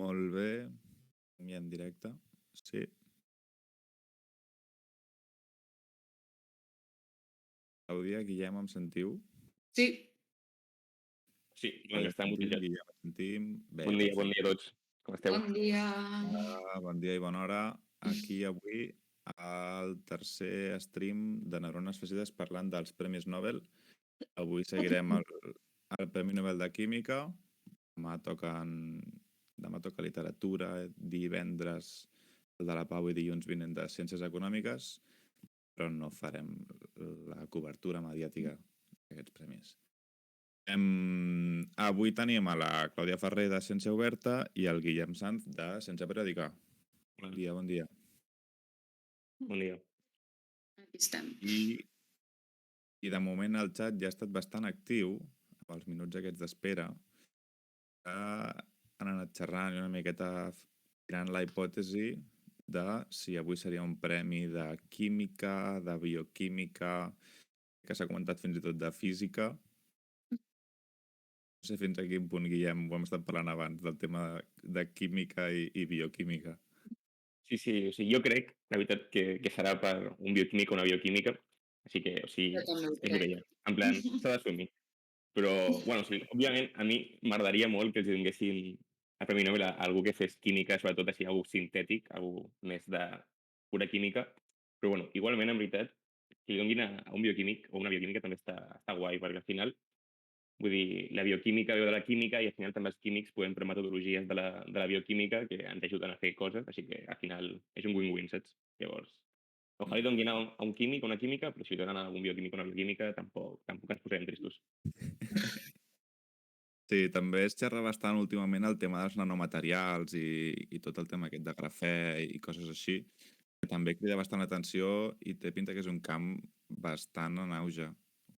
Molt bé. I en directe. Sí. Clàudia, Guillem, em sentiu? Sí. Sí, doncs està mutillat. Guillem, em sentim. Bé, Bon dia perfecte. a tots. Com esteu? Bon dia. Bon dia i bona hora. Aquí avui al tercer stream de Neurones Feixedes parlant dels Premis Nobel. Avui seguirem el Premi Nobel de Química. Demà toca literatura, divendres el de la Pau i dilluns vinent de Ciències Econòmiques, però no farem la cobertura mediàtica d'aquests premis. Avui tenim a la Clàudia Ferrer de Ciència Oberta i el Guillem Sanz de Ciència Periòdica. Bon dia, bon dia. Bon dia. Aquí estem. I de moment el xat ja ha estat bastant actiu, amb els minuts aquests d'espera. Han anat xerrant i una miqueta tirant la hipòtesi de si avui seria un premi de química, de bioquímica, que s'ha comentat fins i tot de física. No sé fins a quin punt, Guillem, ho hem estat parlant abans, del tema de química i bioquímica. Sí, o sigui, jo crec, la veritat, que serà per un bioquímic o una bioquímica, així que, o sigui, Jo també ho és el que hi ha. En plan, s'ha d'assumir. Però, bueno, o sigui, òbviament, a mi m'agradaria molt que els donessin el Premi Nobel a algú que fes química, sobretot així, algú sintètic, algú més de pura química. Però, bueno, igualment, en veritat, que li donin a un bioquímic o una bioquímica també està guai, perquè al final, vull dir, la bioquímica veu de la química i al final també els químics podem fer metodologies de la bioquímica que ens ajuden a fer coses, així que al final és un win-win, saps? Llavors, ojalà li donin a un químic o una química, però si li donen a un bioquímic o una bioquímica tampoc ens posarem tristos. Sí, també es xerra bastant últimament el tema dels nanomaterials i tot el tema aquest de grafè i coses així, que també crida bastant l'atenció i té pinta que és un camp bastant en auge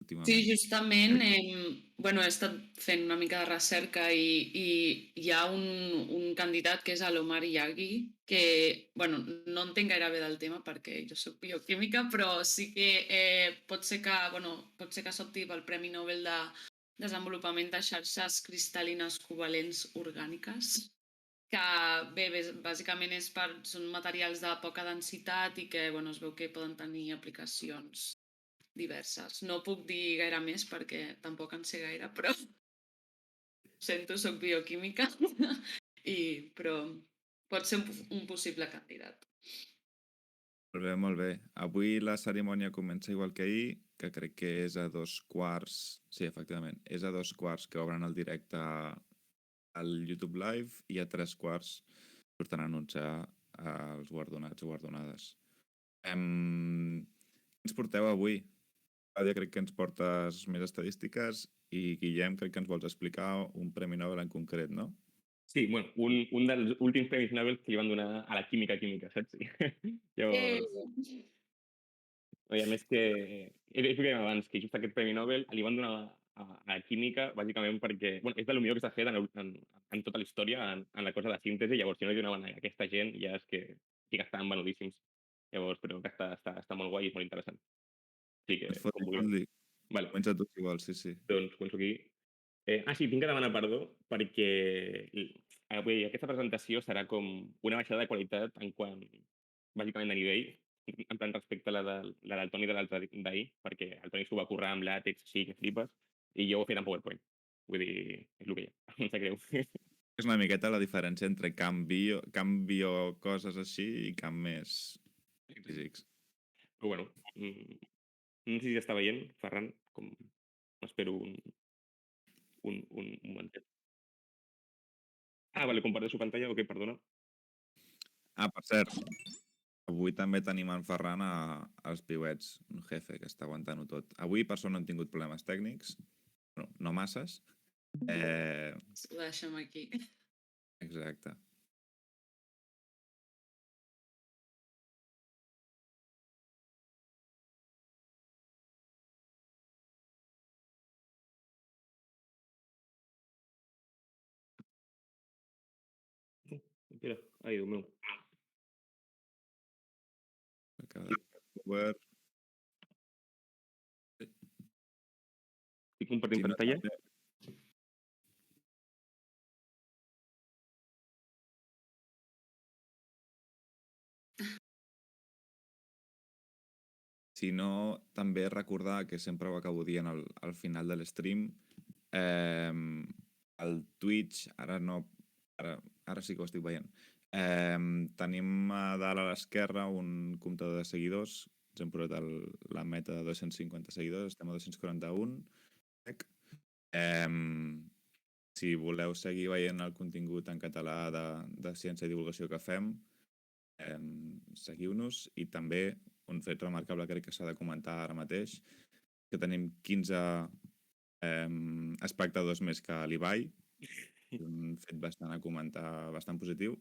Sí, últimament. justament, he estat fent una mica de recerca i hi ha un candidat que és l'Omar Yaghi, que, no entenc gaire bé del tema perquè jo soc bioquímica, però sí que pot ser que s'opti pel Premi Nobel de Desenvolupament de Xarxes Cristal·lines Covalents Orgàniques, que bàsicament són materials de poca densitat i que es veu que poden tenir aplicacions diverses. No puc dir gaire més perquè tampoc en sé gaire, però sento, soc bioquímica, però pot ser un possible candidat. Molt bé, molt bé. Avui la cerimònia comença igual que ahir, que crec que és a 2:15. Sí, efectivament, és a 2:15 que obren el directe al YouTube Live i a 3:15 surten a anunciar els guardonats o guardonades. Què ens porteu avui? Clàudia, crec que ens portes més estadístiques i Guillem, crec que ens vols explicar un Premi Nobel en concret, no? Sí, bueno, un dels últims premis Nobel que li van donar a la química, saps? Llavors, a més que és el que dèiem abans, que just aquest Premi Nobel li van donar a la química bàsicament perquè és de lo millor que s'ha fet en tota la història en la cosa de síntesi, llavors si no li donaven a aquesta gent ja és que sí que estaven venudíssims. Llavors, però que està molt guai i és molt interessant. Així que, Et fot com vulgueu. dir. Vale, Comença tu si vols, sí. doncs començo aquí. Sí, tinc que demanar perdó perquè avui aquesta presentació serà com una baixada de qualitat en quant, bàsicament, de nivell, en plan respecte a la del Toni de l'altre d'ahir, perquè el Toni s'ho va currar amb làtex, sí, que flipes, i jo ho he fet en PowerPoint. Vull dir, és el que hi ha, em sap greu. És una miqueta la diferència entre canvio coses així i camp més físics. Però bueno, no sé si està veient, Ferran, com espero un momentet. Vale, comparteixo pantalla, ok, perdona. Per cert, avui també tenim en Ferran als piuets, un jefe que està aguantant-ho tot. Avui, per sort, no hem tingut problemes tècnics, no masses. Ho deixem aquí. Exacte. Mira, ai, Déu meu. Obert. Estic compartint pantalla. Si no, també recordar que sempre ho acabo dient al final de l'stream, el Twitch, ara sí que ho estic veient, tenim a dalt a l'esquerra un comptador de seguidors, ens hem posat la meta de 250 seguidors, estem a 241, si voleu seguir veient el contingut en català de ciència i divulgació que fem, seguiu-nos, i també un fet remarcable crec que s'ha de comentar ara mateix, que tenim 15 espectadors més que l'Ibai, un fet bastant a comentar, bastant positiu.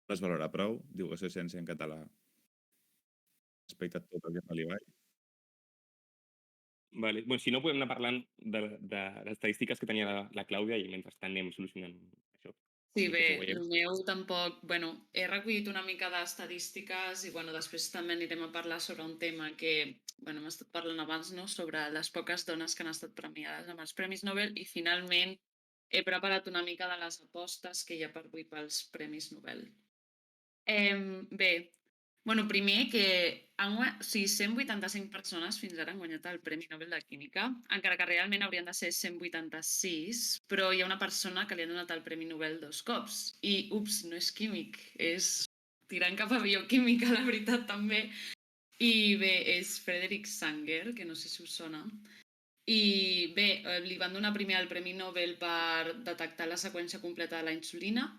No es valora prou, divulgació de ciència en català respecte a tot el que fa l'Ibai. Vale. Bueno, si no, podem anar parlant de les estadístiques que tenia la Clàudia i mentrestant anem solucionant això. Sí, No sé bé, com ho veieu. el meu tampoc... he recollit una mica d'estadístiques i, després també anirem a parlar sobre un tema que, hem estat parlant abans, no?, sobre les poques dones que han estat premiades amb els Premis Nobel, i finalment he preparat una mica de les apostes que hi ha per avui pels Premis Nobel. Bé, primer que 185 persones fins ara han guanyat el Premi Nobel de Química, encara que realment haurien de ser 186, però hi ha una persona que li han donat el Premi Nobel 2 cops. I, no és químic, és tirant cap a bioquímica, la veritat, també. I bé, és Frederick Sanger, que no sé si us sona. I bé, li van donar primer el Premi Nobel per detectar la seqüència completa de la insulina,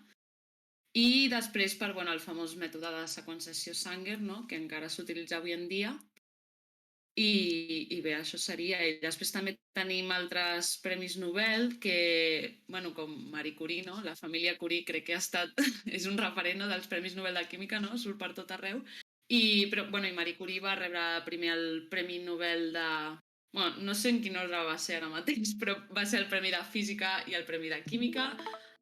i després per el famós mètode de seqüenciació Sanger, no?, que encara s'utilitza avui en dia. I bé, això seria. I després també tenim altres premis Nobel que, com Marie Curie, no?, la família Curie crec que ha estat, és un referent, no?, dels Premis Nobel de Química, no?, surt per tot arreu. I Marie Curie va rebre primer el Premi Nobel Bueno, no sé en quin ordre va ser ara mateix, però va ser el premi de Física i el premi de Química,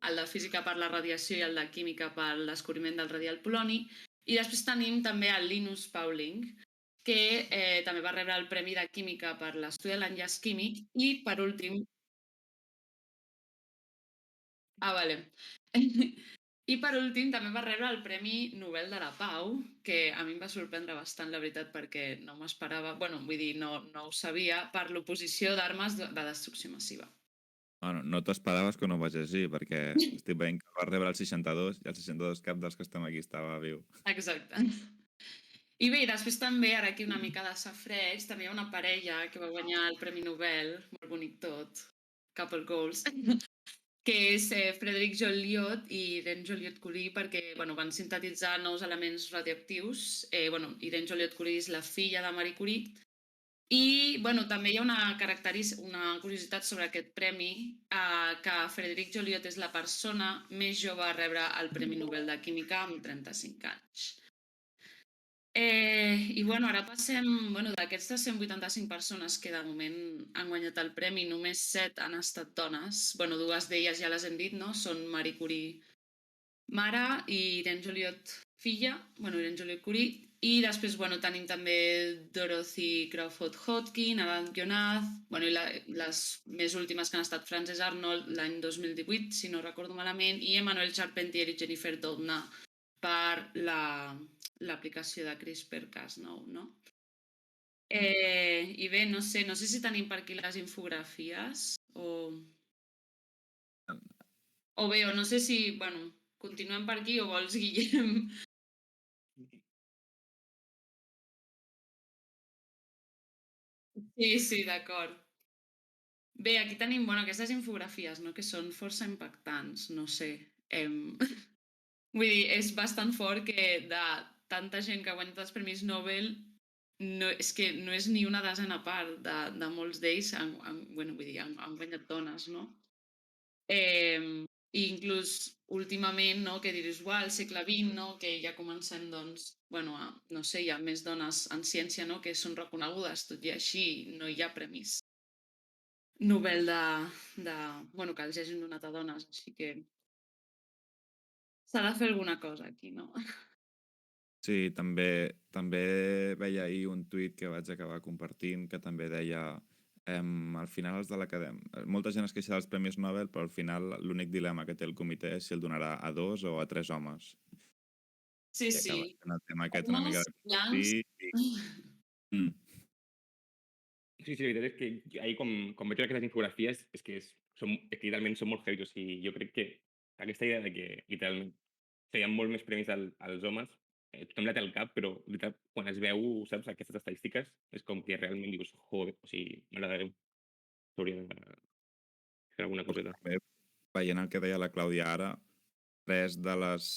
el de Física per la radiació i el de Química pel descobriment del radial poloni. I després tenim també el Linus Pauling, que també va rebre el premi de Química per l'estudi de l'enllaç químic i, per últim... Ah, vale. I per últim també va rebre el Premi Nobel de la Pau, que a mi em va sorprendre bastant, la veritat, perquè no m'esperava, bueno, vull dir, no ho sabia, per l'oposició d'armes de destrucció massiva. Bueno, no t'esperaves que no ho vaig llegir, perquè estic veient que va rebre el 62 i el 62 cap dels que estem aquí estava viu. Exacte. I bé, després també, ara aquí una mica de safreig, també hi ha una parella que va guanyar el Premi Nobel, molt bonic tot, couple goals, que és Frederic Joliot i Irene Joliot-Curie, perquè bueno, van sintetitzar nous elements radioactius. Bueno, Irene Joliot-Curie és la filla de Marie Curie. I bueno, també hi ha una curiositat sobre aquest premi, que Frederic Joliot és la persona més jove a rebre el Premi Nobel de Química amb 35 anys. I bueno, ara passem, bueno, d'aquestes 185 persones que de moment han guanyat el premi, només 7 han estat dones. Bueno, dues d'elles ja les hem dit, no? Són Marie Curie mare i Irene Joliot filla, bueno, Irene Joliot Curie. I després, bueno, tenim també Dorothy Crawford Hodgkin, Adam Jonath, bueno, i les més últimes que han estat Frances Arnold l'any 2018, si no recordo malament, i Emmanuel Charpentier i Jennifer Doudna per l'aplicació de CRISPR-Cas9, no? I bé, no sé si tenim per aquí les infografies o bé, o no sé si, bueno, continuem per aquí o vols, Guillem? Sí, d'acord. Bé, aquí tenim, bueno, aquestes infografies, no?, que són força impactants, no sé. Vull dir, és bastant fort que de tanta gent que ha guanyat els Premis Nobel, no, és que no és ni una desena part de molts d'ells, bueno, vull dir, han guanyat dones, no? I inclús últimament, no, que dius, uau, al segle XX, no, que ja comencem, doncs, bueno, no sé, hi ha més dones en ciència, no?, que són reconegudes, tot i així no hi ha premis Nobel bueno, que els hagin donat a dones, així que s'ha de fer alguna cosa aquí, no? Sí, també veia ahir un tuit que vaig acabar compartint que també deia al final els de l'acadèmia... Molta gent es queixa dels Premis Nobel, però al final l'únic dilema que té el comitè és si el donarà a 2 o a 3 homes. Sí, I acaba sí. sent el tema aquest una mica Homes de blancs. compartir. Mm. Sí, la veritat és que ahir quan veig aquestes infografies és que literalment són molt heavy. O sigui, jo crec que aquesta idea de que literalment feien molt més premis als homes, tothom la té al cap, però veritat, quan es veu, saps, aquestes estadístiques, és com que realment dius, joder, o sigui, mare de Déu, s'hauria de fer alguna coseta. També veient el que deia la Clàudia ara, 3 de les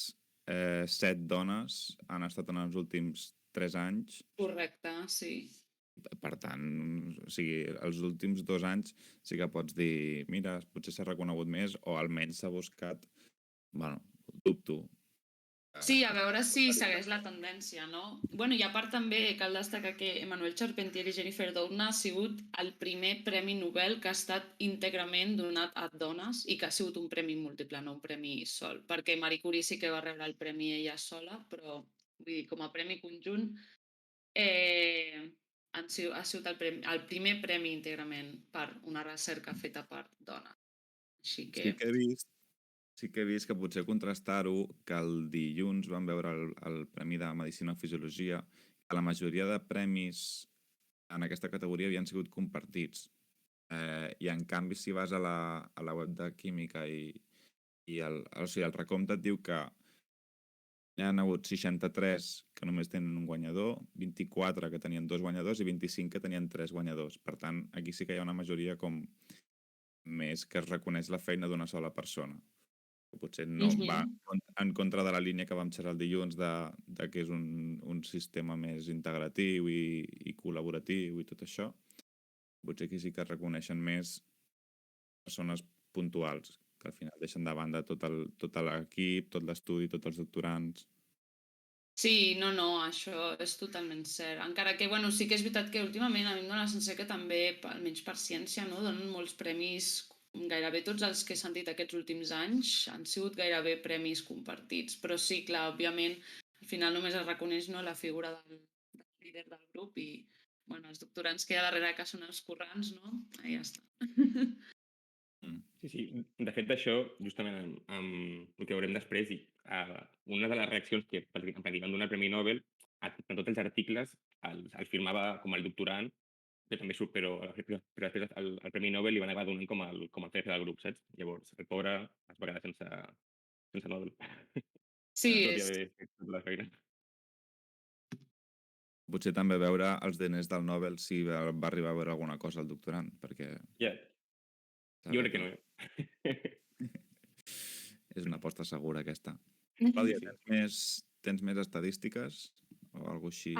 7 dones han estat en els últims 3 anys. Correcte, sí. Per tant, o sigui, els últims 2 anys sí que pots dir, mira, potser s'ha reconegut més o almenys s'ha buscat, bueno, dubto. Sí, a veure si segueix la tendència, no? Bueno, i a part també cal destacar que Emmanuel Charpentier i Jennifer Doudna ha sigut el primer Premi Nobel que ha estat íntegrament donat a dones i que ha sigut un premi múltiple, no un premi sol. Perquè Marie Curie sí que va rebre el premi ella sola, però vull dir, com a premi conjunt, ha sigut el primer premi íntegrament per una recerca feta per dones. Així que... Sí que he vist que potser contrastar-ho, que el dilluns vam veure el Premi de Medicina o Fisiologia, que la majoria de premis en aquesta categoria havien sigut compartits. I en canvi, si vas a la web de Química i o sigui, el recompte et diu que hi ha hagut 63 que només tenen un guanyador, 24 que tenien 2 guanyadors i 25 que tenien 3 guanyadors. Per tant, aquí sí que hi ha una majoria com més que es reconeix la feina d'una sola persona. Potser no va en contra de la línia que vam xerrar el dilluns de que és un sistema més integratiu i col·laboratiu i tot això. Potser aquí sí que es reconeixen més persones puntuals, que al final deixen de banda tot l'equip, tot l'estudi, tots els doctorants. Sí, no, això és totalment cert. Encara que, bueno, sí que és veritat que últimament a mi em dóna la sensació que també, almenys per ciència, no, donen molts premis, gairebé tots els que he sentit aquests últims anys han sigut gairebé premis compartits. Però sí, clar, òbviament, al final només es reconeix, no, la figura del líder del grup i, bueno, els doctorants que hi ha darrere que són els currants, no? I ja està. Mm. Sí. De fet, d'això, justament amb el que veurem després, una de les reaccions que, perquè li van donar el Premi Nobel, en tots els articles el firmava com el doctorant, però també surt, però després el Premi Nobel li van acabar donant com el jefe del grup, saps? Llavors, el pobre es va quedar sense Nobel, Sí, tot i haver fet tota la feina. Potser també veure els diners del Nobel si va arribar a veure alguna cosa el doctorant, perquè Ja, jo crec que no, és una aposta segura aquesta. Sí. Clàudia, tens més estadístiques o alguna així?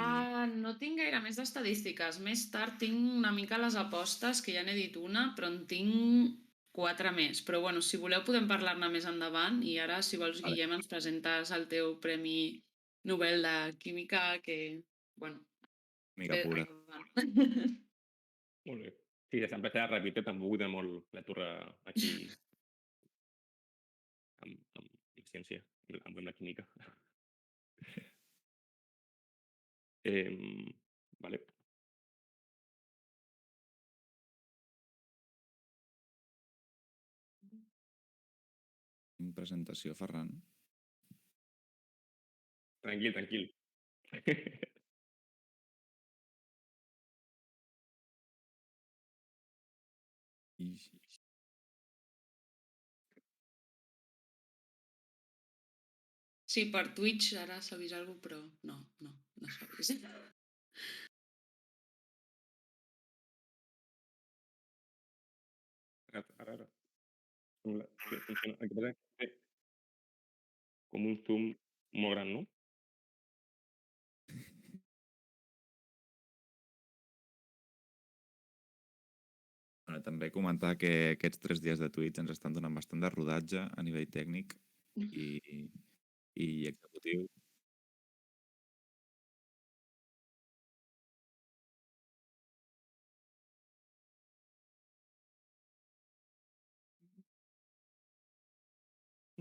No tinc gaire més d'estadístiques. Més tard tinc una mica les apostes, que ja n'he dit una, però en tinc 4 més. Però bueno, si voleu podem parlar-ne més endavant i ara, si vols, Vale. Guillem, ens presentes el teu Premi Nobel de Química, que, bueno, Mica bé, pura. endavant. Molt bé. Sí, ja s'ha ràpid, tampoc de molt la torre aquí amb la ciència, amb la química. Vale. Presentació, Ferran. Tranquil. I... Sí, per Twitch ara s'ha vist alguna cosa, però no s'ha vist. Ara. Sembla que funciona. El que passa és que té com un zoom molt gran, no? Bueno, també comentar que aquests 3 dies de Twitch ens estan donant bastant de rodatge a nivell tècnic i executiu.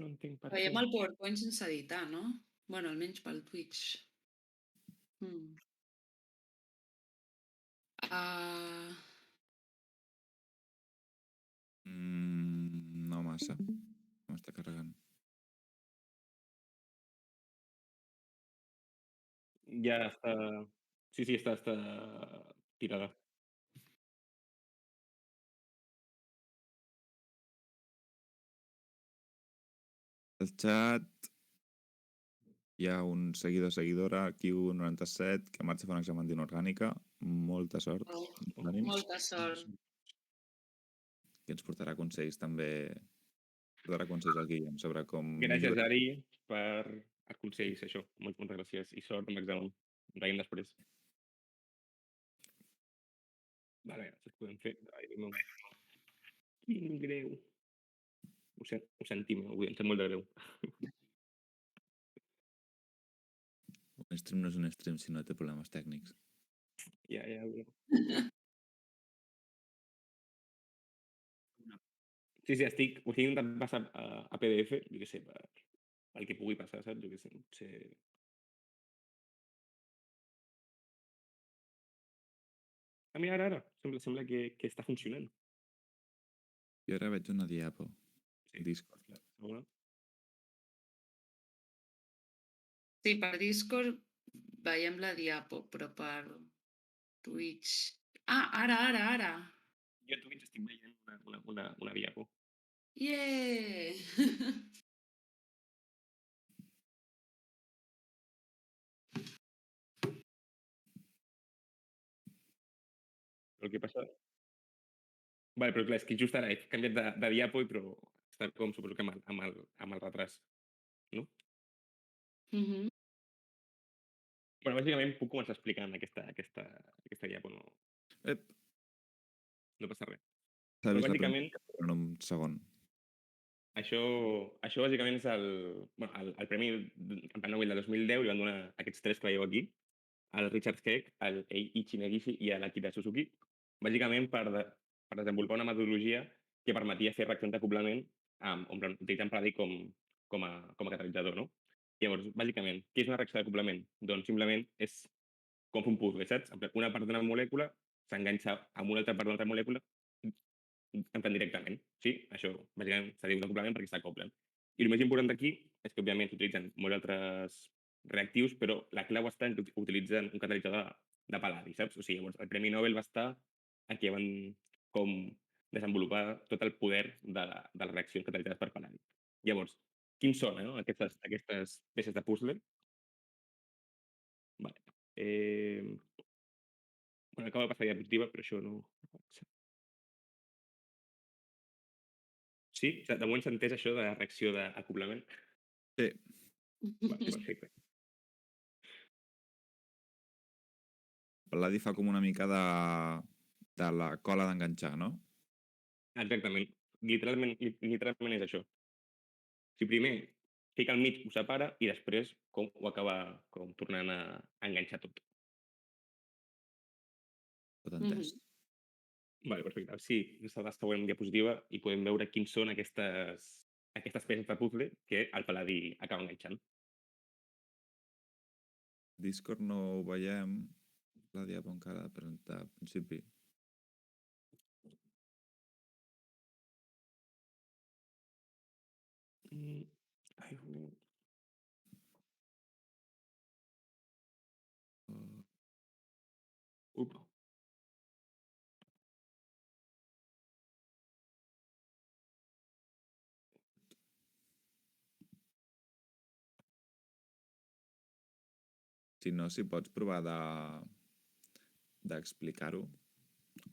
No entenc per què. Veiem el PowerPoint sense editar, no? Bueno, almenys pel Twitch. No massa. No està carregant. Ja està... Sí, està tirada. Al xat hi ha un seguidora, Q97, que marxa a fer un examen d'inorgànica. Molta sort. Ànims. Molta sort. Que ens portarà consells també. Portarà consells al Guillem sobre com... Gràcies, Ari, per els consells, això. Moltes gràcies. I sort amb l'examen. Ens veiem després. Vale, gràcies, podem fer. Ai, Déu meu. Quin greu. Ho sentim, avui em sap molt de greu. Un stream no és un stream si no té problemes tècnics. Ja. Sí, estic... Ho estic intentant passar a PDF, jo què sé, pel que pugui passar, saps? Jo què sé, potser... mira, ara. Sembla que està funcionant. Jo ara veig una diapo. Sí. Discord. Segona? Sí, per Discord veiem la diapo, però per Twitch... Ara! Jo a Twitch estic veient una diapo. Yeah! El que passa... Vale, però clar, és que just ara he canviat de diapo, però està com, suposo que amb el retras, no? Bueno, bàsicament puc començar explicant aquesta diapo, no, Ep, no passa res. s'ha Però vist la bàsicament, primera en un segon. Això bàsicament és el premi en plan Nobel de 2010 li van donar aquests 3 que veieu aquí, al Richard Keck, al Eiichi Negishi i a l'Akira Suzuki, bàsicament per desenvolupar una metodologia que permetia fer reaccions d'acoblament utilitzant pal·ladi com a catalitzador, no? Llavors, bàsicament, què és una reacció d'acoblament? Doncs simplement és com fer un puzzle, saps? En plan, una part d'una molècula s'enganxa amb una altra part d'una altra molècula en plan directament, sí? Això, bàsicament, se diu d'acoblament perquè s'acoplen. I el més important d'aquí és que, òbviament, s'utilitzen molts altres reactius, però la clau està en que utilitzen un catalitzador de pal·ladi, saps? O sigui, llavors, el Premi Nobel va estar en què van com desenvolupar tot el poder de les reaccions catalitzades per pal·ladi. Llavors, quins són aquestes peces de puzzle? Vale. Bueno, acabo de passar la diapositiva, però això no... Sí? De moment s'ha entès això de la reacció d'acoblament? Sí. Vale, perfecte. Pal·ladi fa com una mica de la cola d'enganxar, no? Exactament. Literalment és això. Si primer fica al mig, ho separa i després com ho acaba com tornant a enganxar tot. Tot entès. Vale, perfecte. Sí, aquesta és la següent diapositiva i podem veure quins són aquestes peces de puzzle que el pal·ladi acaba enganxant. Discord no ho veiem. La diapo encara de presentar al principi. Ai, Upa. Si no, si pots provar d'explicar-ho,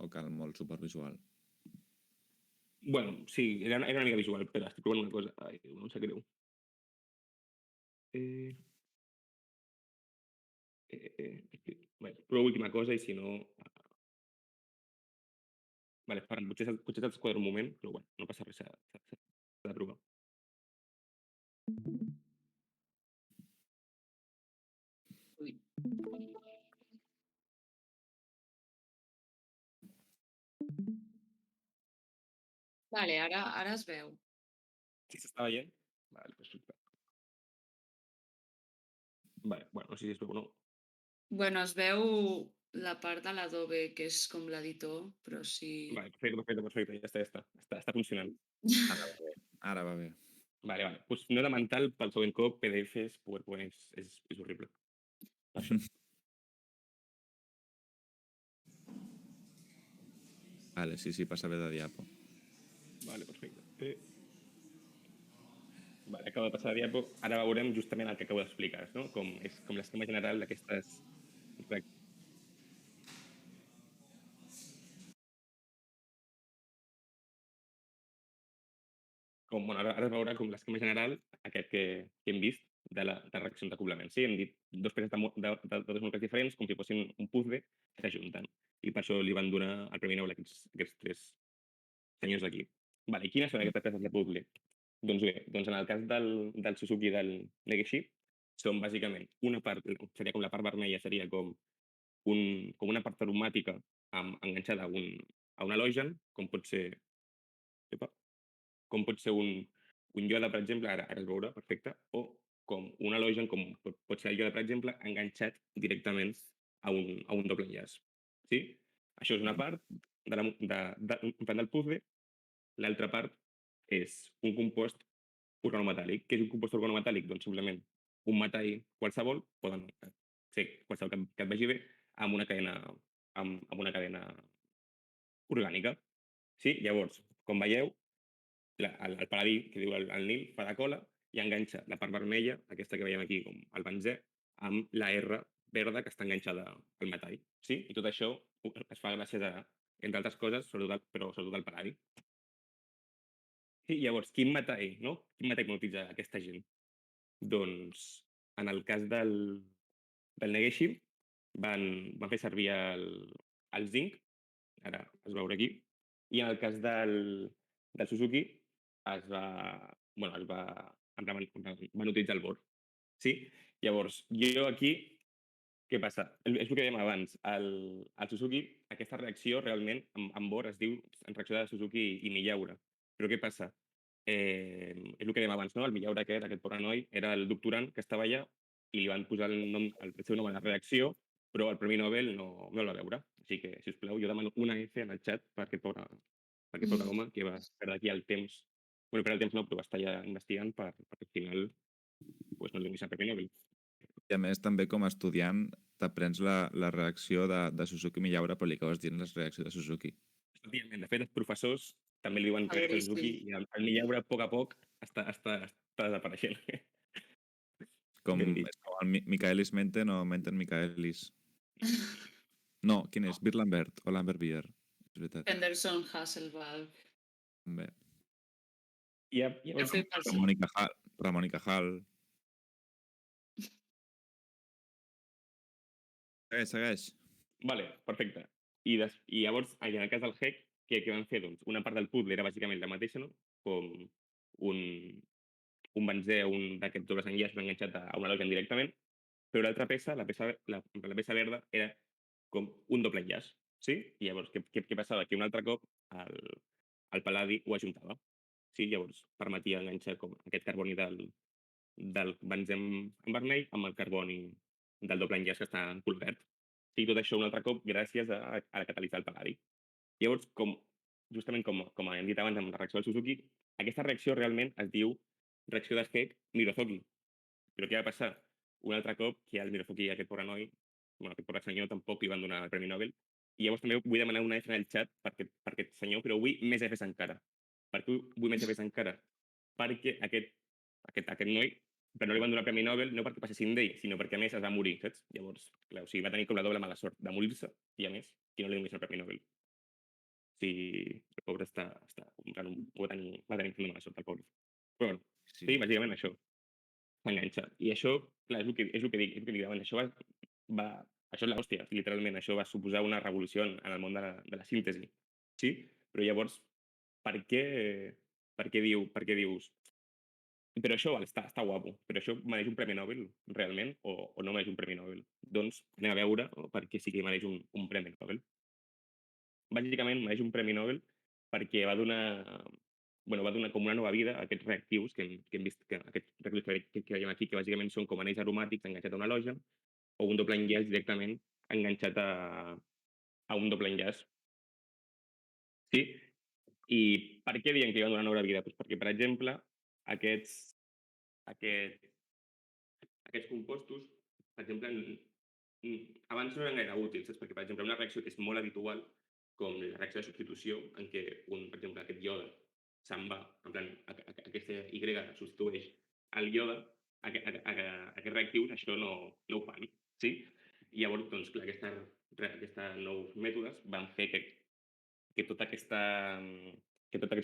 o cal molt supervisual. Bueno, sí, era una mica visual, però estic provant una cosa. Ai, no em sap greu. Vale, provo l'última cosa i si no... Vale, potser s'ha desquadrat un moment, però bueno, no passa res, s'ha de provar. Ui. Vale, ara es veu. Sí, s'està veient? Vale, perfecte. Vale, bueno, no sé si es veu o no. Bueno, es veu la part de l'Adobe, que és com l'editor, però sí... Vale, perfecte, ja està. Està funcionant. Ara va bé. Ara va bé. Vale. Pues nota mental pel següent cop, PDFs, PowerPoint, és horrible. Per això. Vale, sí, passa bé de diapo. Vale, perfecte. Vale, acabo de passar de diapo. Ara veurem justament el que acabo d'explicar, no? Com l'esquema general d'aquestes... Bueno, ara es veurà com l'esquema general, aquest que hem vist, de reaccions d'acoblament. Sí, hem dit dos peces de dos molecles diferents, com si fossin un puzzle, que s'ajunten. I per això li van donar el Premi Nobel a aquests tres senyors d'aquí. Vale, i quines són aquestes peces de puzzle? Doncs bé, en el cas del Suzuki i del Negishi, són bàsicament una part, seria com la part vermella, seria com una part aromàtica enganxada a un halogen, com pot ser... Epa, com pot ser un iode, per exemple, ara es veurà, perfecte, o com un halogen, com pot ser el iode, per exemple, enganxat directament a un doble enllaç. Sí? Això és una part del puzzle. L'altra part és un compost organometàl·lic. Què és un compost organometàl·lic? Doncs simplement un metall qualsevol, poden ser qualsevol que et vagi bé, amb una cadena orgànica. Sí? Llavors, com veieu, el paladí, que diu el Nil, fa de cola i enganxa la part vermella, aquesta que veiem aquí com el benzè, amb la R verda que està enganxada al metall. Sí? I tot això es fa gràcies a, entre altres coses, sobretot al paladí. Sí, llavors, quin metall, no? Quin metall pot utilitzar aquesta gent? Doncs, en el cas del Negeshi, van fer servir el zinc, ara es veurà aquí, i en el cas del Suzuki, es va, bueno, es va, van utilitzar el bor. Sí? Llavors, jo aquí, què passa? És el que dèiem abans. El Suzuki, aquesta reacció realment amb bor es diu reacció de Suzuki i Miyaura. Però què passa? És el que dèiem abans, no? El Miyaura aquest poranoi, era el doctorant que estava allà i li van posar el seu nom a la reacció, però el Premi Nobel no el va veure. Així que, si us plau, jo demano una F en el xat per aquest pobre home que va perdre aquí el temps. Bueno, perdre el temps no, però va estar allà investigant perquè al final pues, no li donis el Premi Nobel. I a més, també com a estudiant, t'aprens la reacció de Suzuki Miyaura, però li acabes dient la reacció de Suzuki. Efectivament, de fet, els professors també li diuen reacció de Suzuki i el Miyaura, a poc està desapareixent. Com, Ben dit. és com el Michaelis Menten o Menten Michaelis. No, quin és? Beer Lambert o Lambert Beer. És veritat. Henderson Hasselbalch. Bé. Ja Jo fui pel Ramon i Cajal. Segueix. Vale, perfecte. I llavors, en el cas del HEC, què van fer? Doncs una part del puzzle era bàsicament la mateixa, no? Com un benzè o un d'aquests dobles enllaços enganxat a un halogen directament, però l'altra peça, la peça verda, era com un doble enllaç. Sí? I llavors, què passava? Que un altre cop el pal·ladi ho ajuntava. Sí? Llavors, permetia enganxar com aquest carboni del benzè en vermell amb el carboni del doble enllaç que està en color verd. Sí, tot això un altre cop gràcies a catalitzar el pal·ladi. Llavors, justament com hem dit abans amb la reacció del Suzuki, aquesta reacció realment es diu reacció de Heck-Mirozoki. Però què va passar? Un altre cop que el Mirozoki, aquest pobre noi, bueno, aquest pobre senyor, tampoc li van donar el Premi Nobel. I llavors també vull demanar una F en el xat per aquest senyor, però vull més Fs encara. Per què vull més Fs encara? Perquè aquest noi, però no li van donar el Premi Nobel no perquè passessin d'ell, sinó perquè a més es va morir, saps? Llavors, clar, o sigui, va tenir com la doble mala sort de morir-se i a més, que no li donessin el Premi Nobel. Sí, el pobre va tenir una mala sort, el pobre. Però bueno, sí, bàsicament això, s'enganxa. I això, clar, és el que dic abans, això és l'hòstia, literalment, això va suposar una revolució en el món de la síntesi. Sí? Però llavors, per què dius però això està guapo, però això mereix un Premi Nobel realment o no mereix un Premi Nobel? Doncs anem a veure per què sí que mereix un Premi Nobel. Bàsicament mereix un Premi Nobel perquè va donar com una nova vida a aquests reactius que hem vist, aquests reactius que veiem aquí, que bàsicament són com anells aromàtics enganxats a un halogen o un doble enllaç directament enganxat a un doble enllaç. Sí? I per què diem que li van donar nova vida? Doncs perquè, per exemple, aquests compostos, per exemple, abans no eren gaire útils, saps? Perquè, per exemple, una reacció que és molt habitual, com la reacció de substitució, en què, per exemple, aquest iode se'n va, en plan, aquesta Y substitueix el iode, aquests reactius això no ho fan, sí? I llavors, doncs, clar, aquests nous mètodes van fer que tot aquest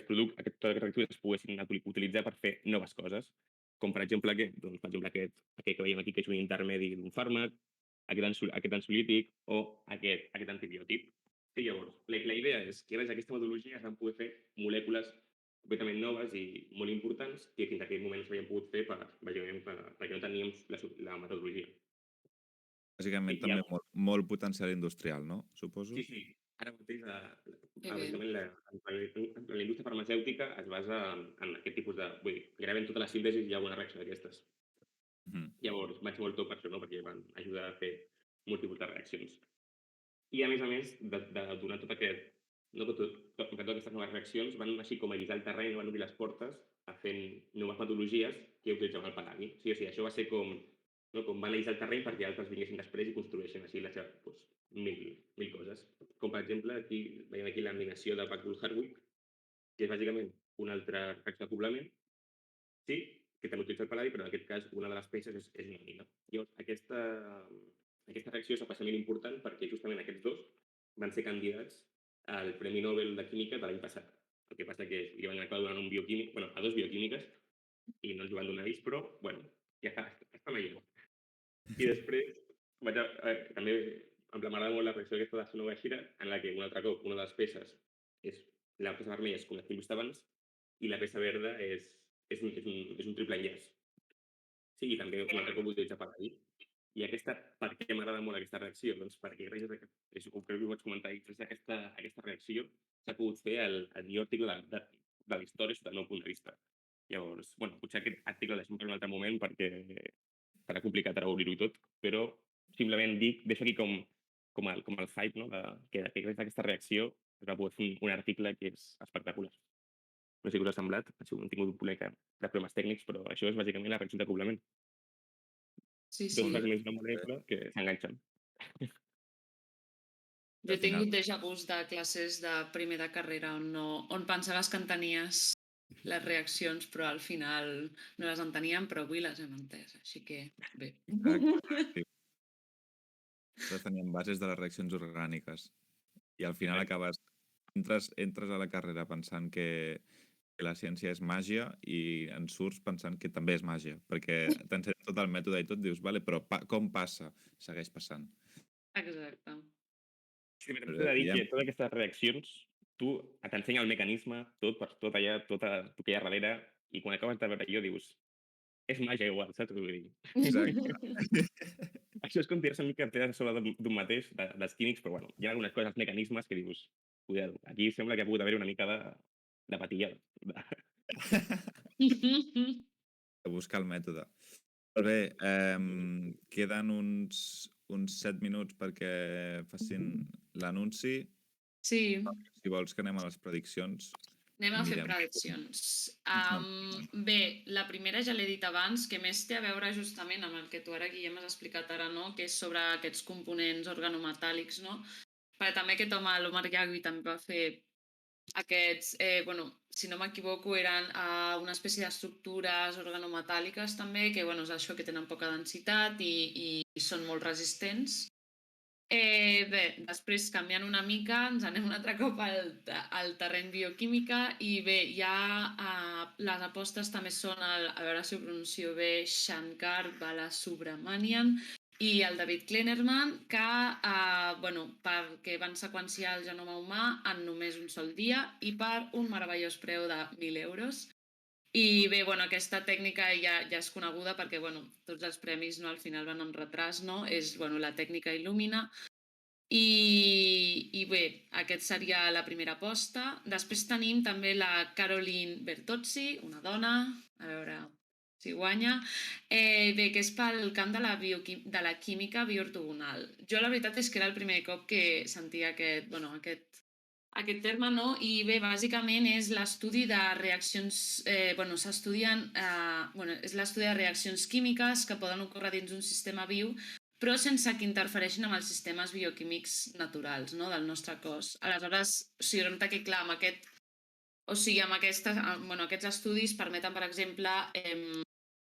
producte, tots aquests reactius es poguessin utilitzar per fer noves coses, com per exemple aquest, doncs, per exemple aquest que veiem aquí, que és un intermedi d'un fàrmac, aquest ansiolític o aquest antibiòtic. Sí, llavors, la idea és que gràcies a aquesta metodologia es van poder fer molècules completament noves i molt importants que fins a aquell moment no s'havien pogut fer perquè no teníem la metodologia. Bàsicament també molt potencial industrial, no? Suposo. Sí. Ara mateix, bàsicament, la indústria farmacèutica es basa en aquest tipus de... Vull dir, gairebé en tota la síntesi hi ha una reacció d'aquestes. Llavors, vaig molt tot per això, no? Perquè van ajudar a fer múltiples de reaccions. I, a més, de donar tot aquest... totes aquestes noves reaccions van així com avisar el terreny, van obrir les portes a fer noves metodologies que utilitzaven el pal·ladi. Sí, o sigui, això va ser com van avisar el terreny perquè altres vinguessin després i construeixen així la seva, mil coses. Com per exemple, veiem aquí la laminació de Backwell-Hardwick, que és bàsicament una altra reacció d'acoblament, sí, que també utilitza el pal·ladi, però en aquest cas una de les peces és una mina. Llavors, aquesta reacció és especialment important perquè justament aquests dos van ser candidats al Premi Nobel de Química de l'any passat. El que passa que li van acabar donant a dos bioquímiques i no ens ho van donar ells, però, ja està millor. I després, també m'agrada molt la reacció aquesta de Sonogashira, en la que un altre cop, una de les peces és la peça vermella, és com la que hem vist abans, i la peça verda és un triple enllaç. Sí, i també un altre cop utilitzar paladí. I per què m'agrada molt aquesta reacció? Doncs perquè gràcies a crec que ho vaig comentar ahir, gràcies a aquesta reacció s'ha pogut fer el millor article de la història sota el meu punt de vista. Llavors, potser aquest article el deixem per un altre moment perquè serà complicat ara obrir-ho i tot, però simplement deixo aquí com el hype, no? Que gràcies a aquesta reacció es va poder fer un article que és espectacular. No sé què us ha semblat, hem tingut un problema de problemes tècnics, però això és bàsicament la reacció d'acoblament. Sí, Dos sí. fragments d'una molècula que s'enganxen. Jo Al he final, tingut déjà vus de classes de primer de carrera on pensaves que entenies les reaccions, però al final no les enteníem, però avui les hem entès, així que bé. exacte, sí. Nosaltres teníem bases de les reaccions orgàniques i al final entres a la carrera pensant que la ciència és màgia i en surts pensant que també és màgia, perquè t'ensenya tot el mètode i tot, dius, vale, però com passa? Segueix passant. Exacte. Sí, però Però t'he de dir diem, que totes aquestes reaccions, t'ensenya el mecanisme, tot allà, tot el que hi ha darrere, i quan acabes de veure allò dius, és màgia igual, saps? Vull dir, exacte. això és com tirar-se una mica pedres a sobre d'un mateix, dels químics, però hi ha algunes coses, mecanismes que dius, cuidado, aquí sembla que ha pogut haver una mica de patillada. De buscar el mètode. Molt bé, queden uns 7 minuts perquè facin l'anunci. Sí, Si vols que anem a les prediccions, anem a fer mirem. prediccions. No. Bé, la primera ja l'he dit abans, que més té a veure justament amb el que tu ara, Guillem, has explicat ara, no? Que és sobre aquests components organometàl·lics, no? Perquè també aquest home, l'Omar Yagui, també va fer aquests, si no m'equivoco, eren una espècie d'estructures organometàl·liques també, que és això, que tenen poca densitat i són molt resistents. Bé, després, canviant una mica, ens anem un altre cop al terreny bioquímica i bé, les apostes també són a veure si ho pronuncio bé, Shankar Balasubramanian i el David Kleinerman, que perquè van seqüenciar el genoma humà en només un sol dia i per un meravellós preu de 1.000 euros. I bé, aquesta tècnica ja és coneguda perquè tots els premis al final van amb retras, no? És la tècnica Illumina. I bé, aquest seria la primera aposta. Després tenim també la Caroline Bertozzi, una dona, a veure si guanya, bé, que és pel camp de la química bioortogonal. Jo la veritat és que era el primer cop que sentia aquest terme, no? I bé, bàsicament és l'estudi de reaccions, és l'estudi de reaccions químiques que poden ocórrer dins un sistema viu però sense que interfereixin amb els sistemes bioquímics naturals, no?, del nostre cos. Aleshores, resulta que, clar, amb aquests estudis permeten, per exemple,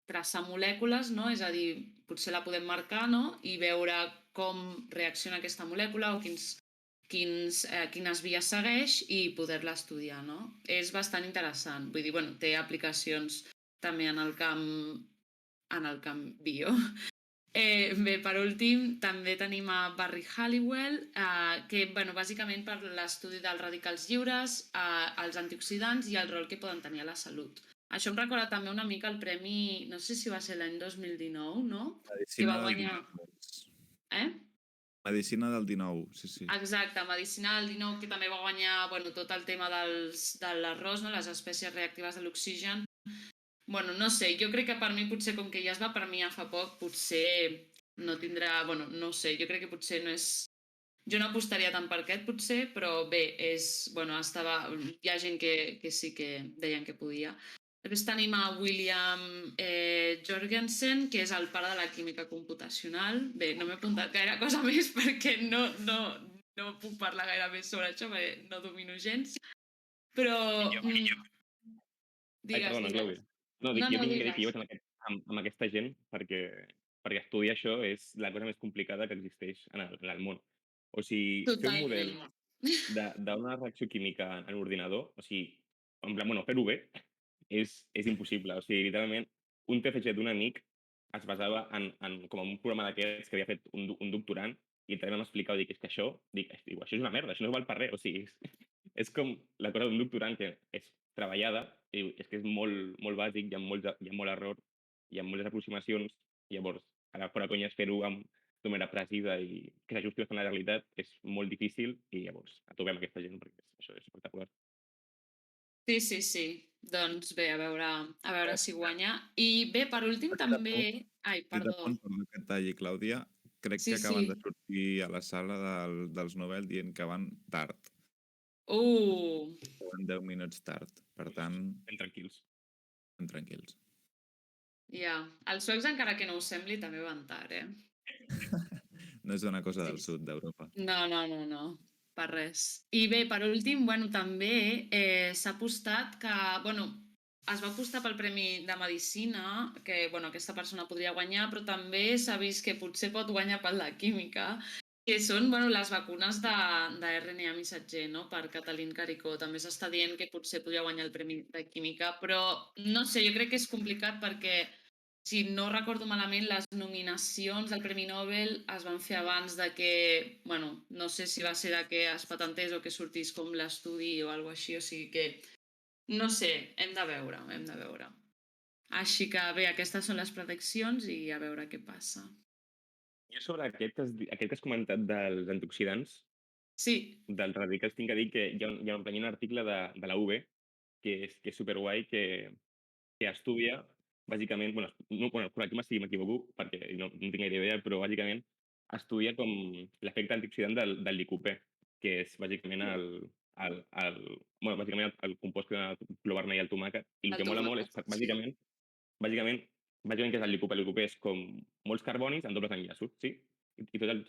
traçar molècules, no? És a dir, potser la podem marcar, no?, i veure com reacciona aquesta molècula o quines vies segueix i poder-la estudiar, no? És bastant interessant. Vull dir, té aplicacions també en el camp bio. Bé, per últim, també tenim a Barry Halliwell, que bàsicament per l'estudi dels radicals lliures, els antioxidants i el rol que poden tenir a la salut. Això em recorda també una mica el premi, no sé si va ser l'any 2019, no? Que va guanyar... Medicina del 19, sí. Exacte, Medicina del 19, que també va guanyar tot el tema de l'arròs, no? Les espècies reactives de l'oxigen. No sé, jo crec que per mi potser com que ja es va premiar fa poc, potser no tindrà... no sé, jo crec que potser no és... Jo no apostaria tant per aquest, potser, però bé, hi ha gent que sí que deien que podia. Després tenim a William Jorgensen, que és el pare de la química computacional. Bé, no m'he apuntat gaire cosa més perquè no puc parlar gaire més sobre això, perquè no domino gens. Però... Perdona, Clàudia. No, jo tinc que dir que jo vaig amb aquesta gent perquè estudiar això és la cosa més complicada que existeix en el món. O sigui, fer un model d'una reacció química en ordinador, o sigui, en plan, fer-ho bé, és impossible. O sigui, literalment, un TFG d'un amic es basava com en un programa d'aquests que havia fet un doctorant i també m'explicava, és que això és una merda, això no val per res. O sigui, és com la cosa d'un doctorant que és treballada, i és que és molt, molt bàsic, hi ha molt error, hi ha moltes aproximacions, llavors, ara fora conyes fer-ho de manera precisa i que s'ajusti bastant a la realitat és molt difícil i llavors a tope amb aquesta gent perquè això és espectacular. Sí, sí, sí. Doncs bé, a veure si guanya. I bé, per últim Petit també... apunt, Ai, petit perdó. apunt, perdó que et talli, Clàudia. Crec Sí, que acaben de sí. sortir a la sala dels Nobel dient que van tard, Uh, que van 10 minuts tard. Per tant, Ben tranquils. estem tranquils. ja. Els suecs, encara que no ho sembli, també van tard, eh? No és una cosa Sí, del sí. sud d'Europa. No, no, no, no, per res. I bé, per últim, bueno, també s'ha apostat que, bueno, es va apostar pel Premi de Medicina, que, bueno, aquesta persona podria guanyar, però també s'ha vist que potser pot guanyar pel de Química, que són, bueno, les vacunes de RNA missatger, no?, per Katalin Karikó. També s'està dient que potser podria guanyar el Premi de Química, però no sé, jo crec que és complicat perquè si no recordo malament, les nominacions del Premi Nobel es van fer abans de que, bueno, no sé si va ser de que es patentés o que sortís com l'estudi o alguna així, o sigui que, no sé, hem de veure, hem de veure. Així que bé, aquestes són les prediccions i a veure què passa. Jo sobre aquest que has comentat dels antioxidants, Sí, dels radicals, tinc que dir que hi ha un article de la UB que és superguai, que estudia, bàsicament, bueno, no, bueno, correcte-me si m'equivoco, perquè no tinc gaire idea, però bàsicament estudia com l'efecte antioxidant del licopè, que és bàsicament bueno, bàsicament el compost que dona el color vermell al tomàquet, i el el que mola molt és, tomàquet, sí. bàsicament, bàsicament què és el licopè? El licopè és com molts carbonis en dobles enllaços, sí? I tots els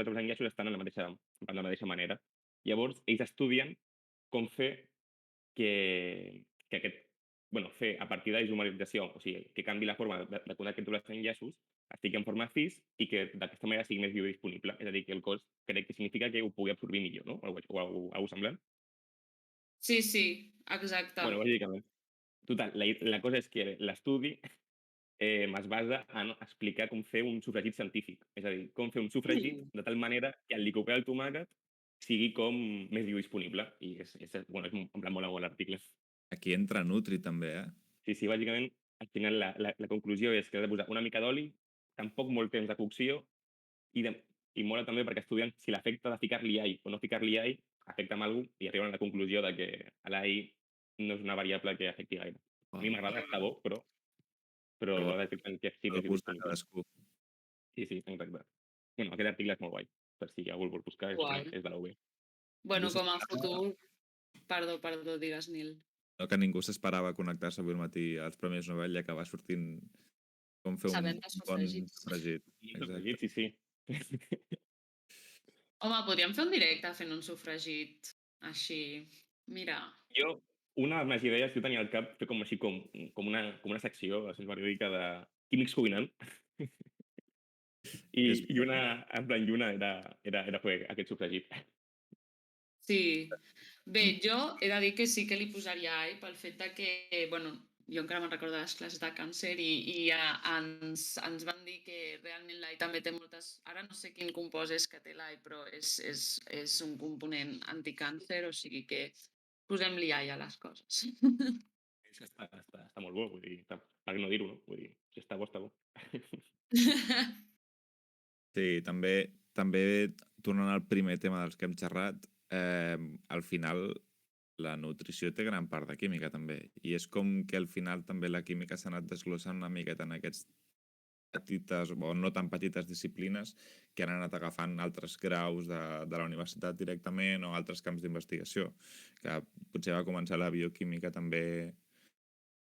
dobles enllaços estan en la mateixa manera. Llavors, ells estudien com fer que aquest, bueno, fer a partir de la isomerització, o sigui, que canvi la forma de quan aquests dobles enllaços estigui en forma cis i que d'aquesta manera sigui més biodisponible. És a dir, que el cos crec que significa que ho pugui absorbir millor, no? O alguna semblant. Sí, sí, exacte. Bueno, bàsicament. Total, la cosa és que l'estudi es basa en explicar com fer un sofregit científic. És a dir, com fer un sofregit Mm. de tal manera que el licopè del tomàquet sigui com més biodisponible. I bueno, és en plan molt l'article. Aquí entra Nutri també, eh? Sí, bàsicament, al final la conclusió és que has de posar una mica d'oli, tampoc molt temps de cocció, i, i mola també perquè estudien si l'efecte de ficar-li all o no ficar-li all afecta amb alguna cosa i arriben a la conclusió de que l'all no és una variable que afecti gaire. A mi Uau, m'agrada, està bo, però però detecten que sí, el més gust de disponible. cadascú. Sí, exacte. Bueno, aquest article és molt guai, per si algú el vol buscar, Guai. és de la UB. Bueno, Ningú com a s'esperava futur... Perdó, digues, Nil. no, que ningú s'esperava connectar-se avui al matí als Premis Nobel i acabar sortint com fer un Sabent de bon sofregits. fregit. I Exacte. sofregit, sí. Home, podríem fer un directe fent un sofregit així. Mira. Jo, una de les meves idees, jo tenia al cap fer com així com una secció així periòdica de químics cuinant És i una, en plan, i una era fer aquest sofregit. Sí. Bé, mm, jo he de dir que sí que li posaria all pel fet de que, bueno, jo encara me'n recordo de les classes de càncer i ens van dir que realment l'all també té moltes... Ara no sé quin compost és que té l'all, però és un component anticàncer, o sigui que posem-li all a les coses. És que està molt bo, vull dir, per què no dir-ho, no? Vull dir, si està bo, està bo. Sí, també tornant al primer tema dels que hem xerrat, al final la nutrició té gran part de química també, i és com que al final també la química s'ha anat desglossant una miqueta en aquests petites o no tan petites disciplines que han anat agafant altres graus de la universitat directament o altres camps d'investigació, que potser va començar la bioquímica també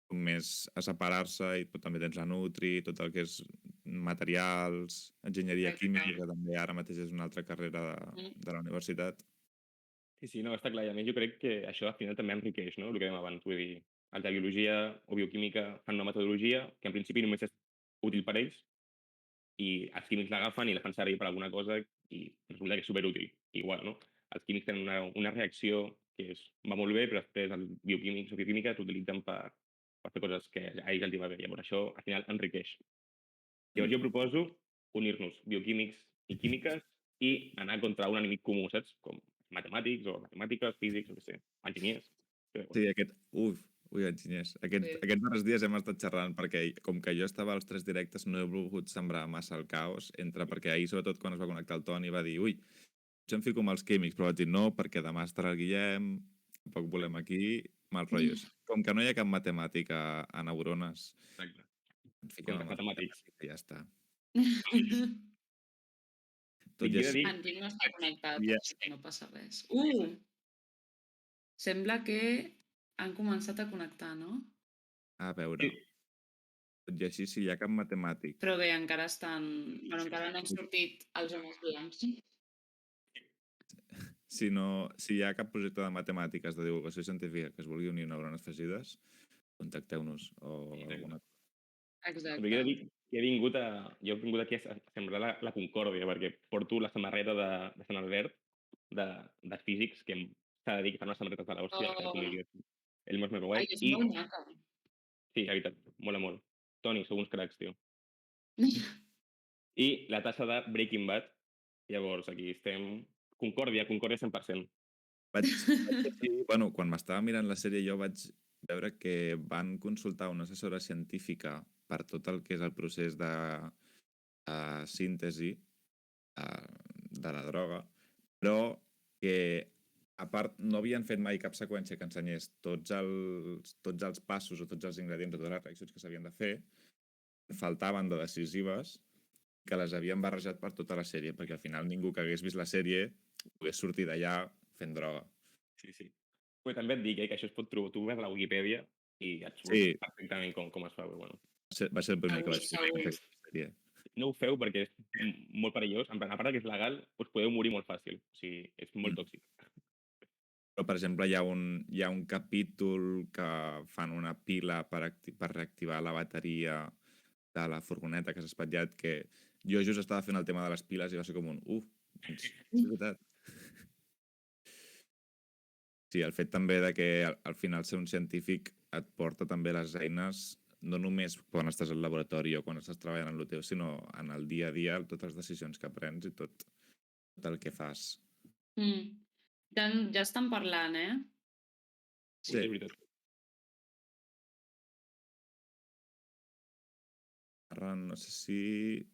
com més a separar-se i també tens la Nutri, tot el que és materials, enginyeria química, que també ara mateix és una altra carrera de la universitat. Sí, no, està clar. I a més jo crec que això al final també enriqueix, no? El que dèiem abans. Vull dir, els de biologia o bioquímica fan una metodologia que en principi només és útil per ells i els químics l'agafen i la fan servir per alguna cosa i resulta que és superútil. Igual, no? Els químics tenen una reacció que va molt bé, però després els bioquímics o bioquímica s'utilitzen per fer coses que a ells els hi va bé. Llavors això al final enriqueix. Llavors jo proposo unir-nos bioquímics i químiques i anar contra un enemic comú, saps? Com matemàtics o matemàtiques, físics, o què sé, enginyers. Però, Sí, ui, enginyers. Sí. Aquests darrers dies hem estat xerrant perquè, com que jo estava als 3 directes, no he volgut sembrar massa el caos, perquè ahir, sobretot, quan es va connectar el Toni, va dir, ui, jo em fico amb els químics, però vaig dir no, perquè demà estarà el Guillem, tampoc volem aquí, mal rotllos. Com que no hi ha cap matemàtica a neurones, exacte. ens fiquem Com amb els els matemàtics. matemàtics i ja està. I Tot i he de així, dir, En Gil no està connectat, ja, així que no passa res. Sembla que han començat a connectar, no? a veure, sí, tot i així, si hi ha cap matemàtic, Però bé, encara estan... Bueno, encara no han sortit els homes blancs. si hi ha cap projecte de matemàtiques de divulgació científica que es vulgui unir a neurones afegides, contacteu-nos o alguna cosa. però Exacte. he de dir que jo he vingut aquí a sembrar la concòrdia, perquè porto la samarreta de Sant Albert, de físics, que s'ha de dir que fan unes samarretes de l'hòstia, que com Oh, diria, el més ai, guai. és I molt maca. sí, la veritat, mola molt. Toni, sou uns cracs, tio. I la tassa de Breaking Bad, llavors aquí estem... Concòrdia 100%. Vaig llegir, bueno, quan m'estava mirant la sèrie jo vaig veure que van consultar una assessora científica per tot el que és el procés de síntesi de la droga, però que a part no havien fet mai cap seqüència que ensenyés tots els passos o tots els ingredients o totes les reaccions que s'havien de fer, faltaven de decisives que les havien barrejat per tota la sèrie, perquè al final ningú que hagués vist la sèrie pogués sortir d'allà fent droga. Sí, sí. Però també et dic que això es pot trobar, tu veus la Wikipedia i et surt Sí, perfectament com es fa, però bueno. va ser el primer que Segur, vaig fer segur. aquesta sèrie. No ho feu perquè és molt perillós. En plan, a part que és legal, us podeu morir molt fàcil. O sigui, és molt tòxic. Però, per exemple, hi ha un capítol que fan una pila per reactivar la bateria de la furgoneta que s'ha espatllat, que jo just estava fent el tema de les piles i va ser com un doncs, és veritat. Sí, el fet també de que al final ser un científic et porta també les eines, no només quan estàs al laboratori o quan estàs treballant en el teu, sinó en el dia a dia, totes les decisions que prens i tot el que fas. Ja estan parlant, eh? Sí, és veritat. Arran, no sé si...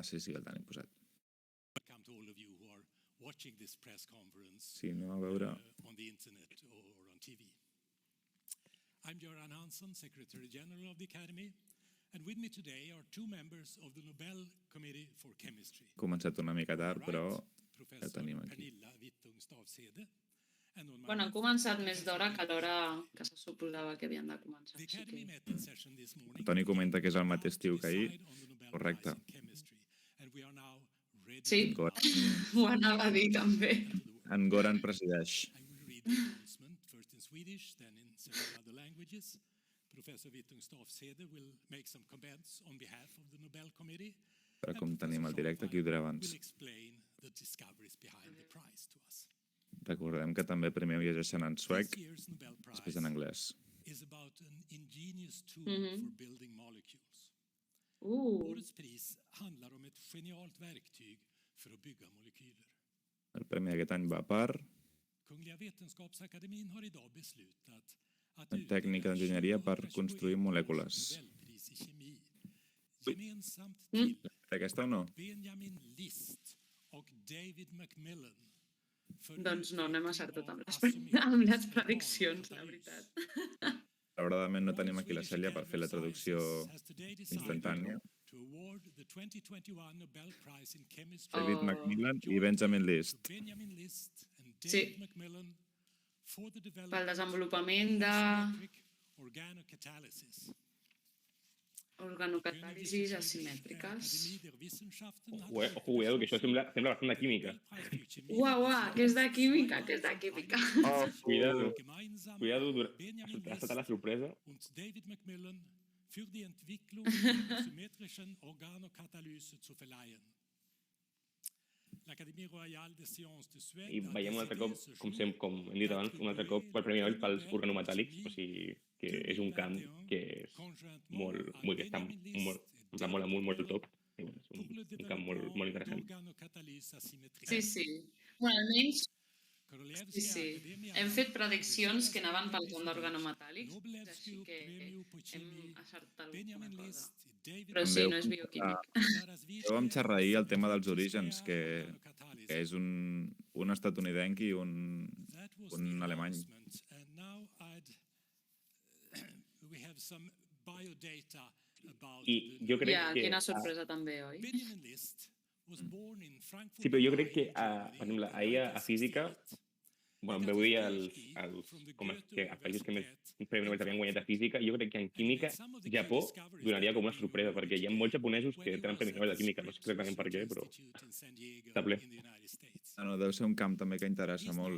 sí, el tenim posat. Welcome to all of you who are watching this press conference Sí, no, a veure... on the internet or on TV. I'm Göran Hansson, Secretary General of the Academy, and with me today are two members of the Nobel Committee for Chemistry. He començat una mica tard, On my però right, ja Professor tenim aquí. Pernilla Wittung Stavsede, and on my Bueno, han left, començat més Professor d'hora que a l'hora Victor que se suposava que havien de començar. The Així Academy que... met in session this morning. El Toni comenta que és el now mateix to tio que ahir. decide on the Nobel Correcte. Prize in Chemistry, and we are now ready Sí, to ho anava a dir també. to the work. En Goran presideix. I will read the announcement first in Swedish, then in several other languages. Professor Wittung Stavsede will make some comments on behalf of the Nobel Committee. Però and com Professor tenim el directe, qui ho dirà abans? will explain the discoveries behind the prize to us. Recordem que també primer ho llegeixen en suec, This year's Nobel després Prize en anglès. is about an ingenious tool Mhm. for building molecules. Uh, Årets pris handlar om ett genialt verktyg för att bygga molekyler. El premi d'aquest any va per Kungliga Vetenskapsakademin har idag beslutat att en tècnica d'enginyeria per construir molècules. Nobelpris i kemi. Gemensamt Mm. till Aquesta o no? Benjamin List och David Macmillan. för doncs no, no hem utveckling acertat av amb les, asymmetrisk amb les prediccions, la organokatalys. veritat. Malauradament no All tenim aquí la Swedish Cèlia per fer la Academy of traducció Sciences has today decided instantània. to award the 2021 Nobel Prize in Chemistry David Oh. Macmillan i Benjamin to List. Benjamin List and Sí. David Macmillan for the Pel development desenvolupament of de symmetric organocatalysis. organocatàlisis asimètriques. Cuidado, que això sembla bastant de química. Uau, que és de química, que és de química. Oh, Cuidado. Cuidado, ha estat la sorpresa. Und David Macmillan für die Entwicklung der symmetrischen Organokatalyse zu verleihen. L'Académie Royale des Sciences de Suède I veiem un altre cop, com hem dit abans, un altre cop el Premi Nobel pels organometàl·lics, o sigui, que és un camp que és molt, que està molt, en plan, molt amunt, molt top. I, bueno, és un camp molt interessant. Sí, sí. Bueno, almenys Sí, sí. Hem fet prediccions que anaven pel camp d'organometàl·lics, així que hem acertat alguna cosa. Però També sí, ho no és vam bioquímic. Ho vam xerrar ahir, el tema dels orígens, que és un estatunidenc i un alemany. I jo crec Ja, que... quina sorpresa també, oi? Sí, però jo crec que, per exemple, ahir a física, bueno, veu dir a països que més Premi Nobel havien guanyat a física, jo crec que en química, Japó donaria com una sorpresa, perquè hi ha molts japonesos que tenen Premi Nobel de química, no sé exactament per què, però està ple. No, deu ser un camp també que interessa molt.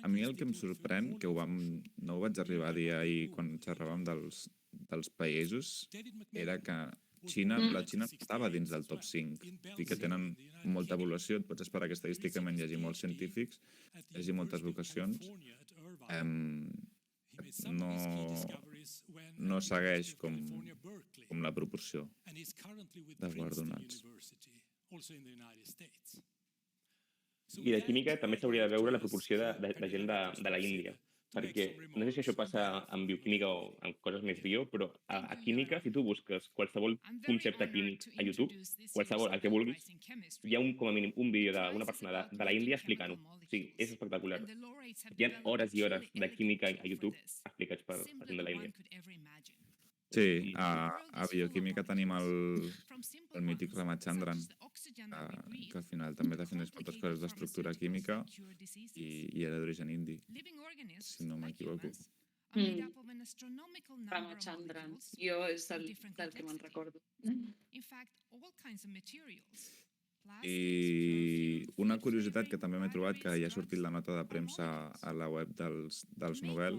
A mi el que em sorprèn, que no ho vaig arribar a dir ahir quan xerràvem dels països, era que la Xina estava dins del top 5 i que tenen molta evolució. Et pots esperar que estadísticament hi hagi molts científics, hi hagi moltes vocacions. No segueix com la proporció de guardonats. I de química també s'hauria de veure la proporció de gent de la Índia, perquè no sé si això passa en bioquímica o en coses més bio, però a química, si tu busques qualsevol concepte químic a YouTube, qualsevol, el que vulguis, hi ha com a mínim un vídeo d'una persona de la Índia explicant-ho. O sigui, és espectacular. Hi ha hores i hores de química a YouTube explicats per gent de la Índia. Sí, a bioquímica tenim el mític Ramachandran, que al final també defineix moltes coses d'estructura química i era d'origen indi, si no m'equivoco. Ramachandran. Jo és del que me'n recordo. I una curiositat que també m'he trobat, que ja ha sortit la nota de premsa a la web dels Nobel,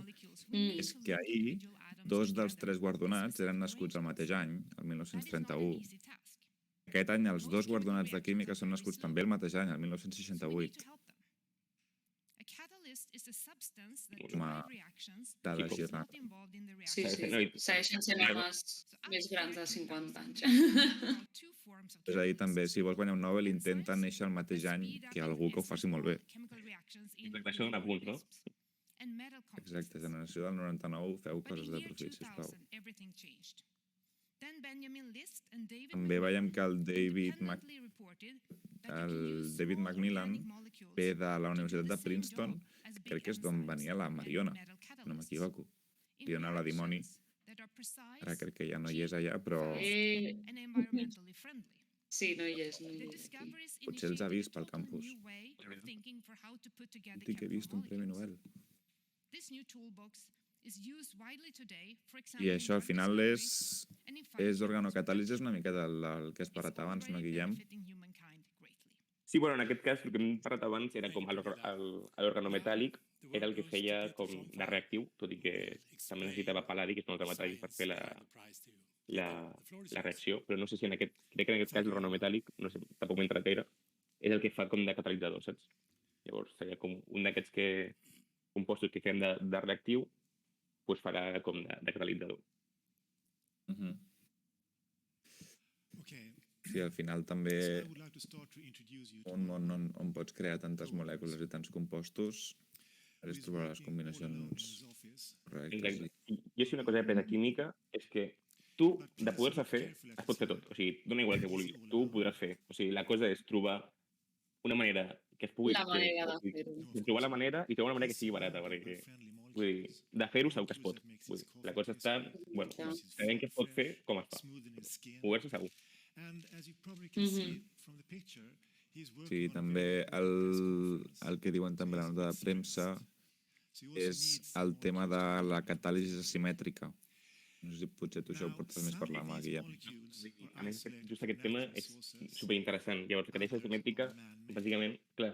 és que ahir 2 dels 3 guardonats eren nascuts el mateix any, el 1931. Aquest any els 2 guardonats de química són nascuts també el mateix any, el 1968. Com a dada girant. Sí, sí. Segueixen sent homes més grans de 50 anys. És a dir, també, si vols guanyar un Nobel, intenta néixer el mateix any que algú que ho faci molt bé. Exacte, això dona punts, no? Exacte, generació del 99, feu coses de profit, sisplau. També veiem que el David Macmillan ve de la Universitat de Princeton, crec que és d'on venia la Mariona, no m'equivoco. Mariona la Dimoni, ara crec que ja no hi és allà, però Sí, no hi és. potser els ha vist pel campus. Dic que he vist un Premi Nobel. I això al final és organocatàlisi, és una mica del que has parlat abans, no, Guillem? Sí, bueno, en aquest cas, el que hem parlat abans era com l'organometàl·lic, era el que feia com de reactiu, tot i que també necessitava pal·ladi, que és un altre metall, per fer la reacció, però no sé si crec que en aquest cas l'organometàl·lic, no sé, tampoc m'he entrat gaire, és el que fa com de catalitzador, saps? Llavors, seria com un d'aquests compostos que fem de reactiu, doncs farà com de catalitzador. Sí, al final també un món on pots crear tantes molècules i tants compostos, és trobar les combinacions correctes. Jo si una cosa he après de química és que tu, de poder-se fer, es pot fer tot. O sigui, dona igual que vulguis, tu ho podràs fer. O sigui, la cosa és trobar una manera que es pugui... La manera de fer-ho. Trobar la manera i trobar una manera que sigui barata, perquè vull dir, de fer-ho segur que es pot. Vull dir, la cosa està, bueno, sabent què es pot fer, com es fa. Poder-se segur. Sí, també el que diuen també a la nota de premsa és el tema de la catàlisi asimètrica. No sé si potser tu això ho pots més parlar amb Guillem. A més, just aquest tema és superinteressant. Llavors, la catàlisi asimètrica, bàsicament, clar,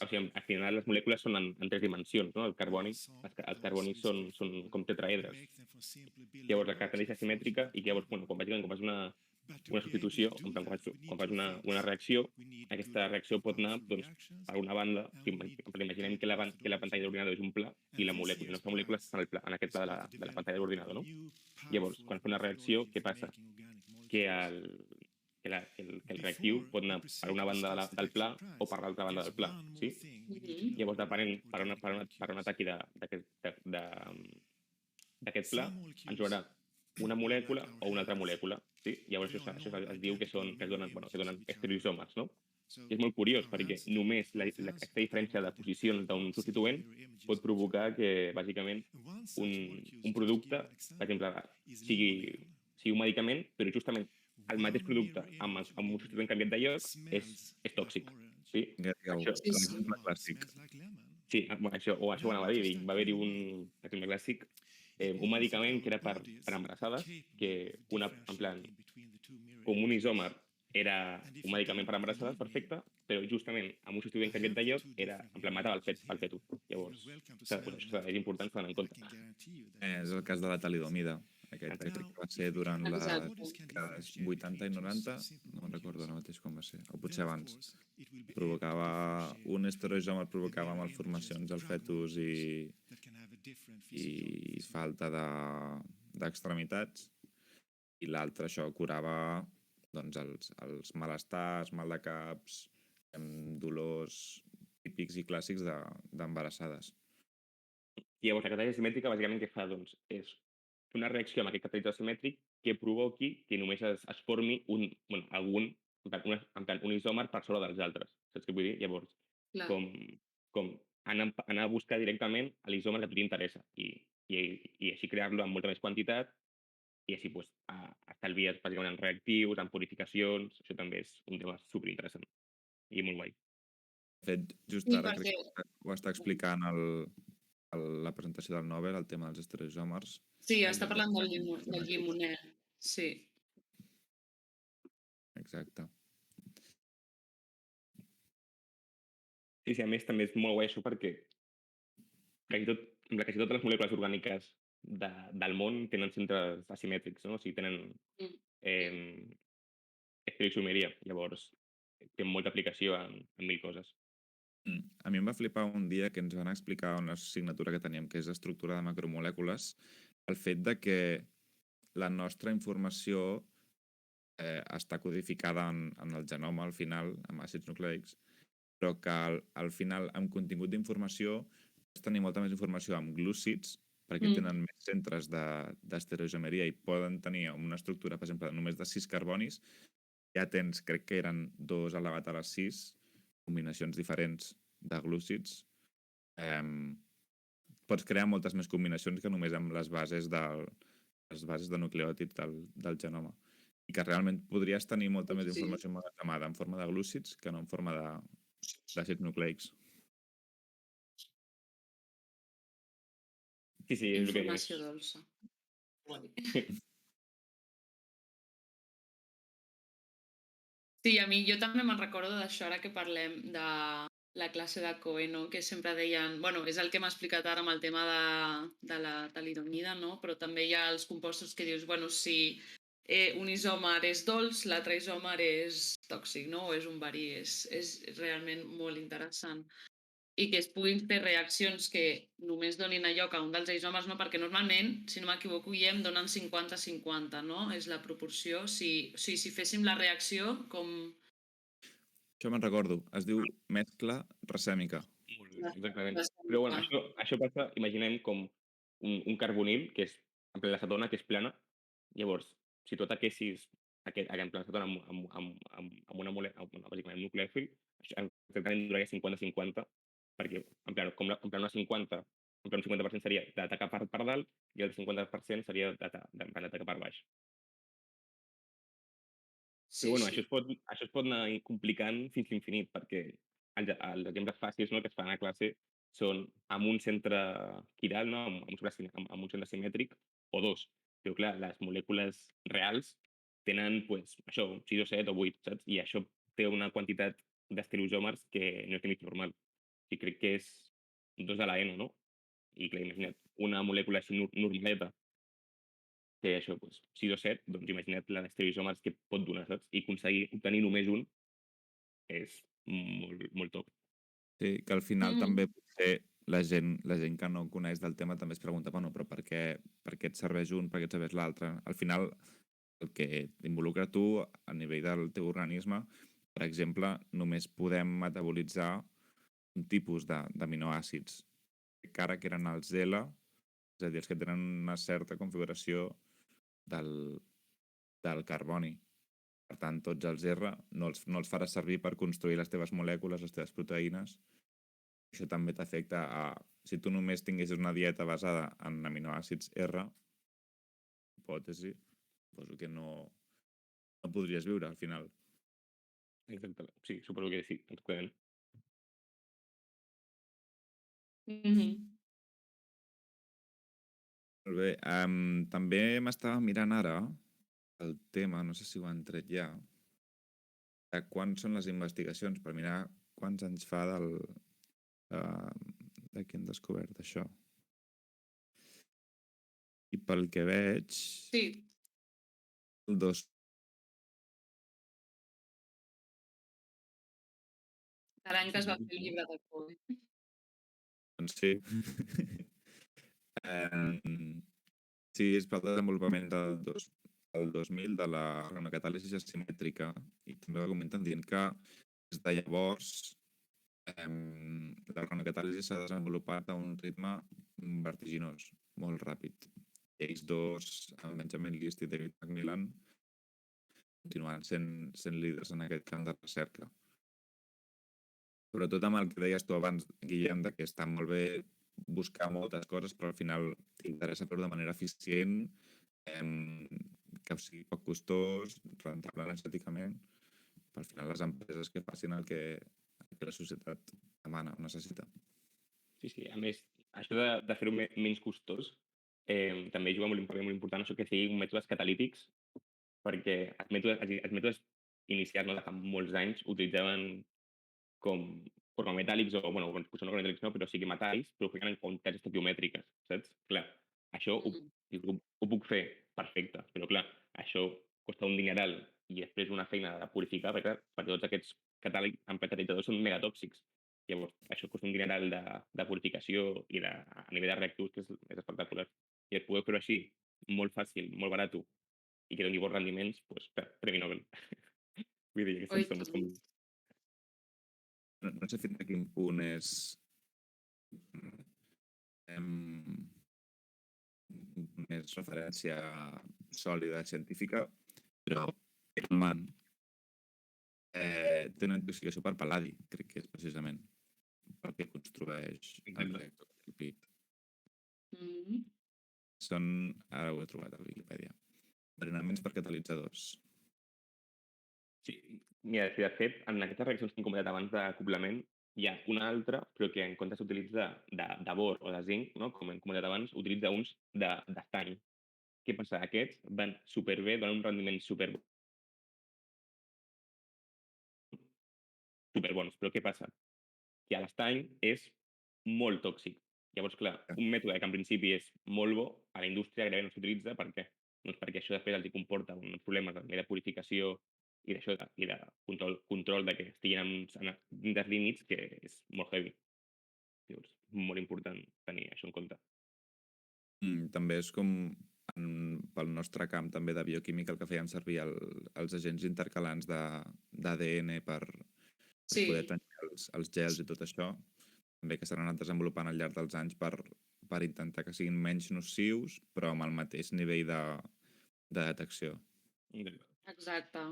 o sigui, al final les molècules són en 3 dimensions, no? Els carbonis són com tetraedres. Llavors, la catàlisi asimètrica, i que llavors, bueno, quan fas una substitució, quan fas una reacció, aquesta reacció pot anar, doncs, per una banda, imaginem que la pantalla de l'ordinador és un pla i la nostra molècula està en aquest pla de la pantalla de l'ordinador, no? Llavors, quan fa una reacció, què passa? Que que el reactiu pot anar per una banda del pla o per l'altra banda del pla, sí? Llavors, depenent per on ataqui d'aquest pla, ens donarà una molècula o una altra molècula, sí? Llavors això es diu que es donen estereoisòmers, no? I és molt curiós perquè només aquesta diferència de posicions d'un substituent pot provocar que, bàsicament, un producte, per exemple, sigui un medicament, però justament el mateix producte amb un substituent canviat de lloc és tòxic. Sí? L'exemple clàssic. Sí, això ho anava a dir. Va haver-hi un exemple clàssic, un medicament que era per embarassades, que en plan, com un isòmer era un medicament per embarassades perfecte, però justament amb un substituent canviat de lloc en plan matava el fetus. Llavors, això és important tenir en compte. És el cas de la talidomida, aquest que crec que va ser durant les dècades 80 i 90, no me'n recordo ara mateix quan va ser, o potser abans. Provocava un esteroisòmer, provocava malformacions al fetus i falta d'extremitats, i l'altre això curava doncs, els malestars, mal de caps, dolors típics i clàssics d'embarassades. Llavors, la catàlisi asimètrica, bàsicament, què fa? Doncs és una reacció amb aquest catalitzador asimètric que provoqui que només es formi un isòmer per sobre dels altres. Saps què vull dir? Llavors, com anar a buscar directament l'isòmer que a tu t'interessa i així crear-lo amb molta més quantitat i així estalvies bàsicament en reactius, en purificacions. Això també és un tema superinteressant i molt guai. De fet, just ara crec que ho està explicant la presentació del Nobel, el tema dels estereoisòmers. Sí, està parlant del llimoner, sí. Exacte. Sí, a més també és molt guai això perquè quasi totes les molècules orgàniques del món tenen centres asimètrics, no? O sigui, tenen estereoisomeria. Llavors, té molta aplicació en mil coses. A mi em va flipar un dia que ens van explicar una assignatura que teníem, que és estructura de macromolècules, el fet de que la nostra informació està codificada en el genoma al final, amb àcids nucleics, però que al final, amb contingut d'informació, pots tenir molta més informació amb glúcids, perquè tenen més centres d'estereoisomeria i poden tenir una estructura, per exemple, només de 6 carbonis. Ja tens, crec que eren 2 elevat a les 6, combinacions diferents de glúcids. Pots crear moltes més combinacions que només amb les bases de nucleòtids del genoma. I que realment podries tenir molta més informació emmagatzemada en forma de glúcids que no en forma d'àcids nucleics. Sí, és el que informació dolça. Sí, jo també me'n recordo d'això, ara que parlem de la classe de Coe, no? Que sempre deien... Bueno, és el que m'ha explicat ara amb el tema de la talidomida, no? Però també hi ha els compostos que dius, bueno, si un isòmer és dolç, l'altre isòmer és tòxic, no? O és un verí. És realment molt interessant. I que es puguin fer reaccions que només donin a lloc a un dels isòmers, no? Perquè normalment, si no m'equivoco, IEM donen 50-50, no? És la proporció. Si féssim la reacció, com... Això me'n recordo. Es diu mescla racèmica. Exactament. Però bueno, això passa, imaginem com un carbonil, que és en plan l'acetona, que és plana. Llavors, si tu ataquessis en plan l'acetona amb una molècula, bàsicament un nucleòfil, això exactament duraria 50-50, perquè en plan una 50, un 50% seria d'atacar per dalt i el 50% seria d'atacar per baix. Però bueno, això es pot anar complicant fins a l'infinit, perquè els exemples fàcils, no, que es fan a classe són amb un centre quiral, no, amb un centre simètric, o 2. Però clar, les molècules reals tenen això, 6 o 7 o 8, saps? I això té una quantitat d'estereoisòmers que no és ni mig normal. I crec que és 2 a la n, no? I clar, imagina't, una molècula així normaleta que això, 6 o 7, doncs imagina't l'estereoisòmers que pot donar, saps? I aconseguir obtenir només un és molt, molt top. Sí, que al final també potser la gent que no coneix del tema també es pregunta, bueno, però per què et serveix un, per què et serveix l'altre? Al final, el que involucra tu a nivell del teu organisme. Per exemple, només podem metabolitzar un tipus d'aminoàcids, encara que eren els L, és a dir, els que tenen una certa configuració del carboni. Per tant, tots els R no els faràs servir per construir les teves molècules, les teves proteïnes. Això també t'afecta a... Si tu només tinguessis una dieta basada en aminoàcids R, hipòtesi, suposo que no podries viure al final. Exactament. Sí, suposo que sí, exactament. Molt bé. També m'estava mirant ara el tema, no sé si ho han tret ja, de quants són les investigacions, per mirar quants anys fa de que han descobert això. I pel que veig, Sí, el dos... de l'any que es va fer el llibre de Covid. Doncs sí. Sí, és pel desenvolupament del 2000 de la ronocatàlisi asimètrica, i també comenten dient que des de llavors la ronocatàlisi s'ha desenvolupat a un ritme vertiginós, molt ràpid. I ells dos, el Benjamin List i David Macmillan, continuen sent líders en aquest camp de recerca. Sobretot amb el que deies tu abans, Guillem, que està molt bé buscar moltes coses, però al final t'interessa fer-ho de manera eficient, que sigui poc costós, rentable energèticament, per al final les empreses que facin el que la societat demana o necessita. Sí. A més, això de fer-ho menys costós també juga un paper molt important això que siguin mètodes catalítics, perquè els mètodes inicials, no, de fa molts anys utilitzaven com organometàl·lics o, bueno, potser no organometàl·lics no, però sí que metalls, però ho feien en quantitats estequiométriques, saps? Clar, això ho puc fer perfecte, però clar, això costa un dineral i després una feina de purificar, perquè tots aquests catalitzadors són megatòxics. Llavors, això costa un dineral de purificació i a nivell de reactius que és espectacular. I es podeu fer-ho així, molt fàcil, molt barat, i que doni bons rendiments, doncs, Premi Nobel. Vull dir, Oi, aquestes són com... No sé fins a quin punt és més referència sòlida científica, però Hellman té una intoxicació per pal·ladi, crec que és precisament el que construeix el reactor del PIT. Són, ara ho he trobat a Wikipedia, entrenaments per catalitzadors. Sí, mira, de fet, en aquestes reaccions que hem comentat abans d'acoblament, hi ha una altra, però que en comptes d'utilitzar de bor o de zinc, no, com hem comentat abans, utilitza uns d'estany. Què passa? Aquests van superbé, donen un rendiment superbons, però què passa? Que l'estany és molt tòxic. Llavors, clar, un mètode que en principi és molt bo, a la indústria gairebé no s'utilitza. Per què? Doncs perquè això després els comporta uns problemes de purificació i d'això, i de control de que estiguin dins dels límits, que és molt heavy. Llavors, molt important tenir això en compte. També és com pel nostre camp també de bioquímica el que fèiem servir els agents intercalants d'ADN per poder tenir els gels i tot això, també que s'han anat desenvolupant al llarg dels anys per intentar que siguin menys nocius, però amb el mateix nivell de detecció. Exacte.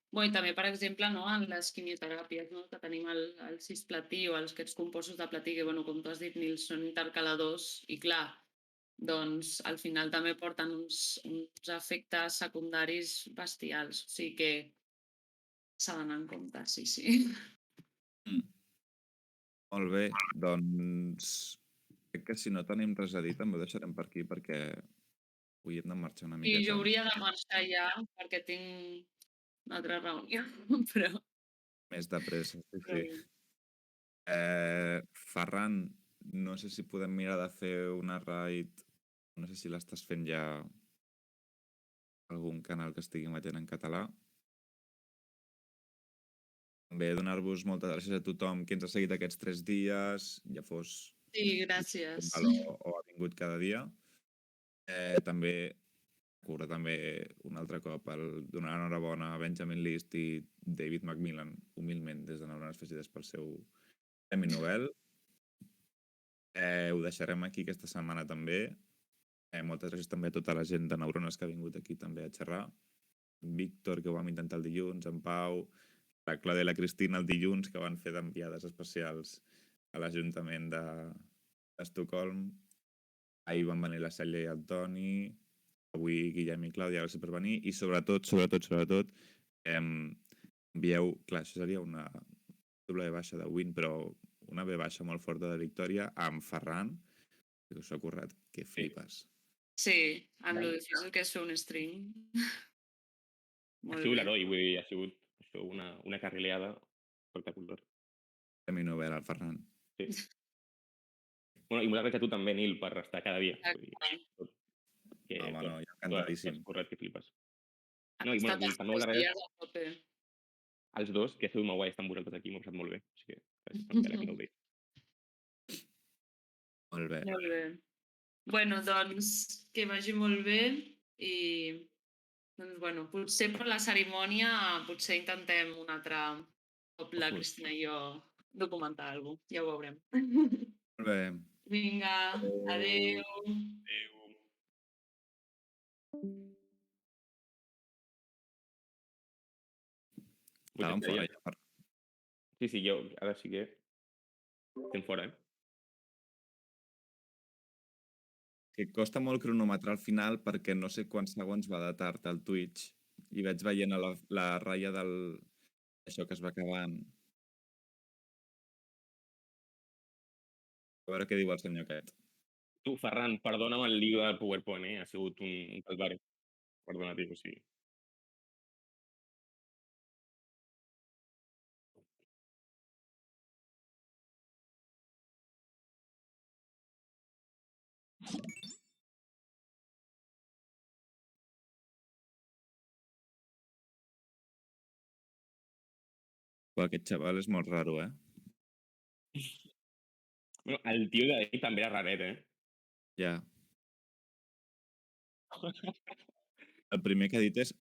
I també, per exemple, no, en les quimioteràpies, no, que tenim el cisplatí o aquests compostos de platí que, com tu has dit, Nils, són intercaladors i, clar, doncs al final també porten uns efectes secundaris bestials. O sigui que s'ha d'anar en compte, sí. Molt bé, doncs crec que si no tenim res a dir també ho deixarem per aquí perquè avui hem de marxar una miqueta. Sí, jo hauria de marxar ja perquè tinc una altra reunió, però... Més de pressa, sí. Ferran, no sé si podem mirar de fer una raid, no sé si l'estàs fent ja algun canal que estigui emetent en català. També donar-vos moltes gràcies a tothom que ens ha seguit aquests 3 dies, ja fos... Sí, gràcies. O ha vingut cada dia. També Cura també un altre cop donar enhorabona a Benjamin List i David Macmillan, humilment, des de Neurones Fregides pel seu Premi Nobel. Ho deixarem aquí aquesta setmana també. Moltes gràcies també a tota la gent de Neurones que ha vingut aquí també a xerrar. Víctor, que ho vam intentar el dilluns, en Pau, la Clàudia i la Cristina el dilluns, que van fer d'enviades especials a l'Ajuntament d'Estocolm. Ahir van venir la Cèlia i el Toni, avui Guillem i Clàudia, gràcies per venir, i sobretot, envieu, clar, això seria una doble V baixa de Win, però una V baixa molt forta de Victòria amb Ferran, que us ha currat, que flipes. Sí, amb lo difícil que és fer un string. Ha Molt sigut bé. l'heroi, vull dir, ha sigut això, una carrileada espectacular. Premi Nobel al Ferran. Sí. Bueno, i moltes gràcies a tu també, Nil, per estar cada dia. Vull dir, Exacte. que Home, tot, no, jo encantadíssim. t'has currat que flipes. Ha No, i bueno, estat i els també moltes 3 gràcies dies a tope. als dos, que ha sigut molt guai estar amb vosaltres aquí, m'ho he passat molt bé. Així que gràcies per enviar aquí el dia. Molt bé. Molt bé. Bueno, doncs, que vagi molt bé i doncs, bueno, potser per la cerimònia potser intentem un altre cop la Ojos. Cristina i jo documentar alguna cosa. Ja ho veurem. Molt bé. Vinga, adeu. Estàvem fora ja. Sí, sí, jo ara sí que estem fora, eh? Que costa molt cronometrar al final perquè no sé quants segons va de tard al Twitch i veig veient a la ratlla això que es va acabant. A veure què diu el senyor aquest. Tu, Ferran, perdona'm el lío del PowerPoint, ha sigut un calvari. Perdona, tio, o sigui. Però aquest xaval és molt raro, eh? Bueno, el tio d'ahir també era raret, eh? Ja. El primer que ha dit és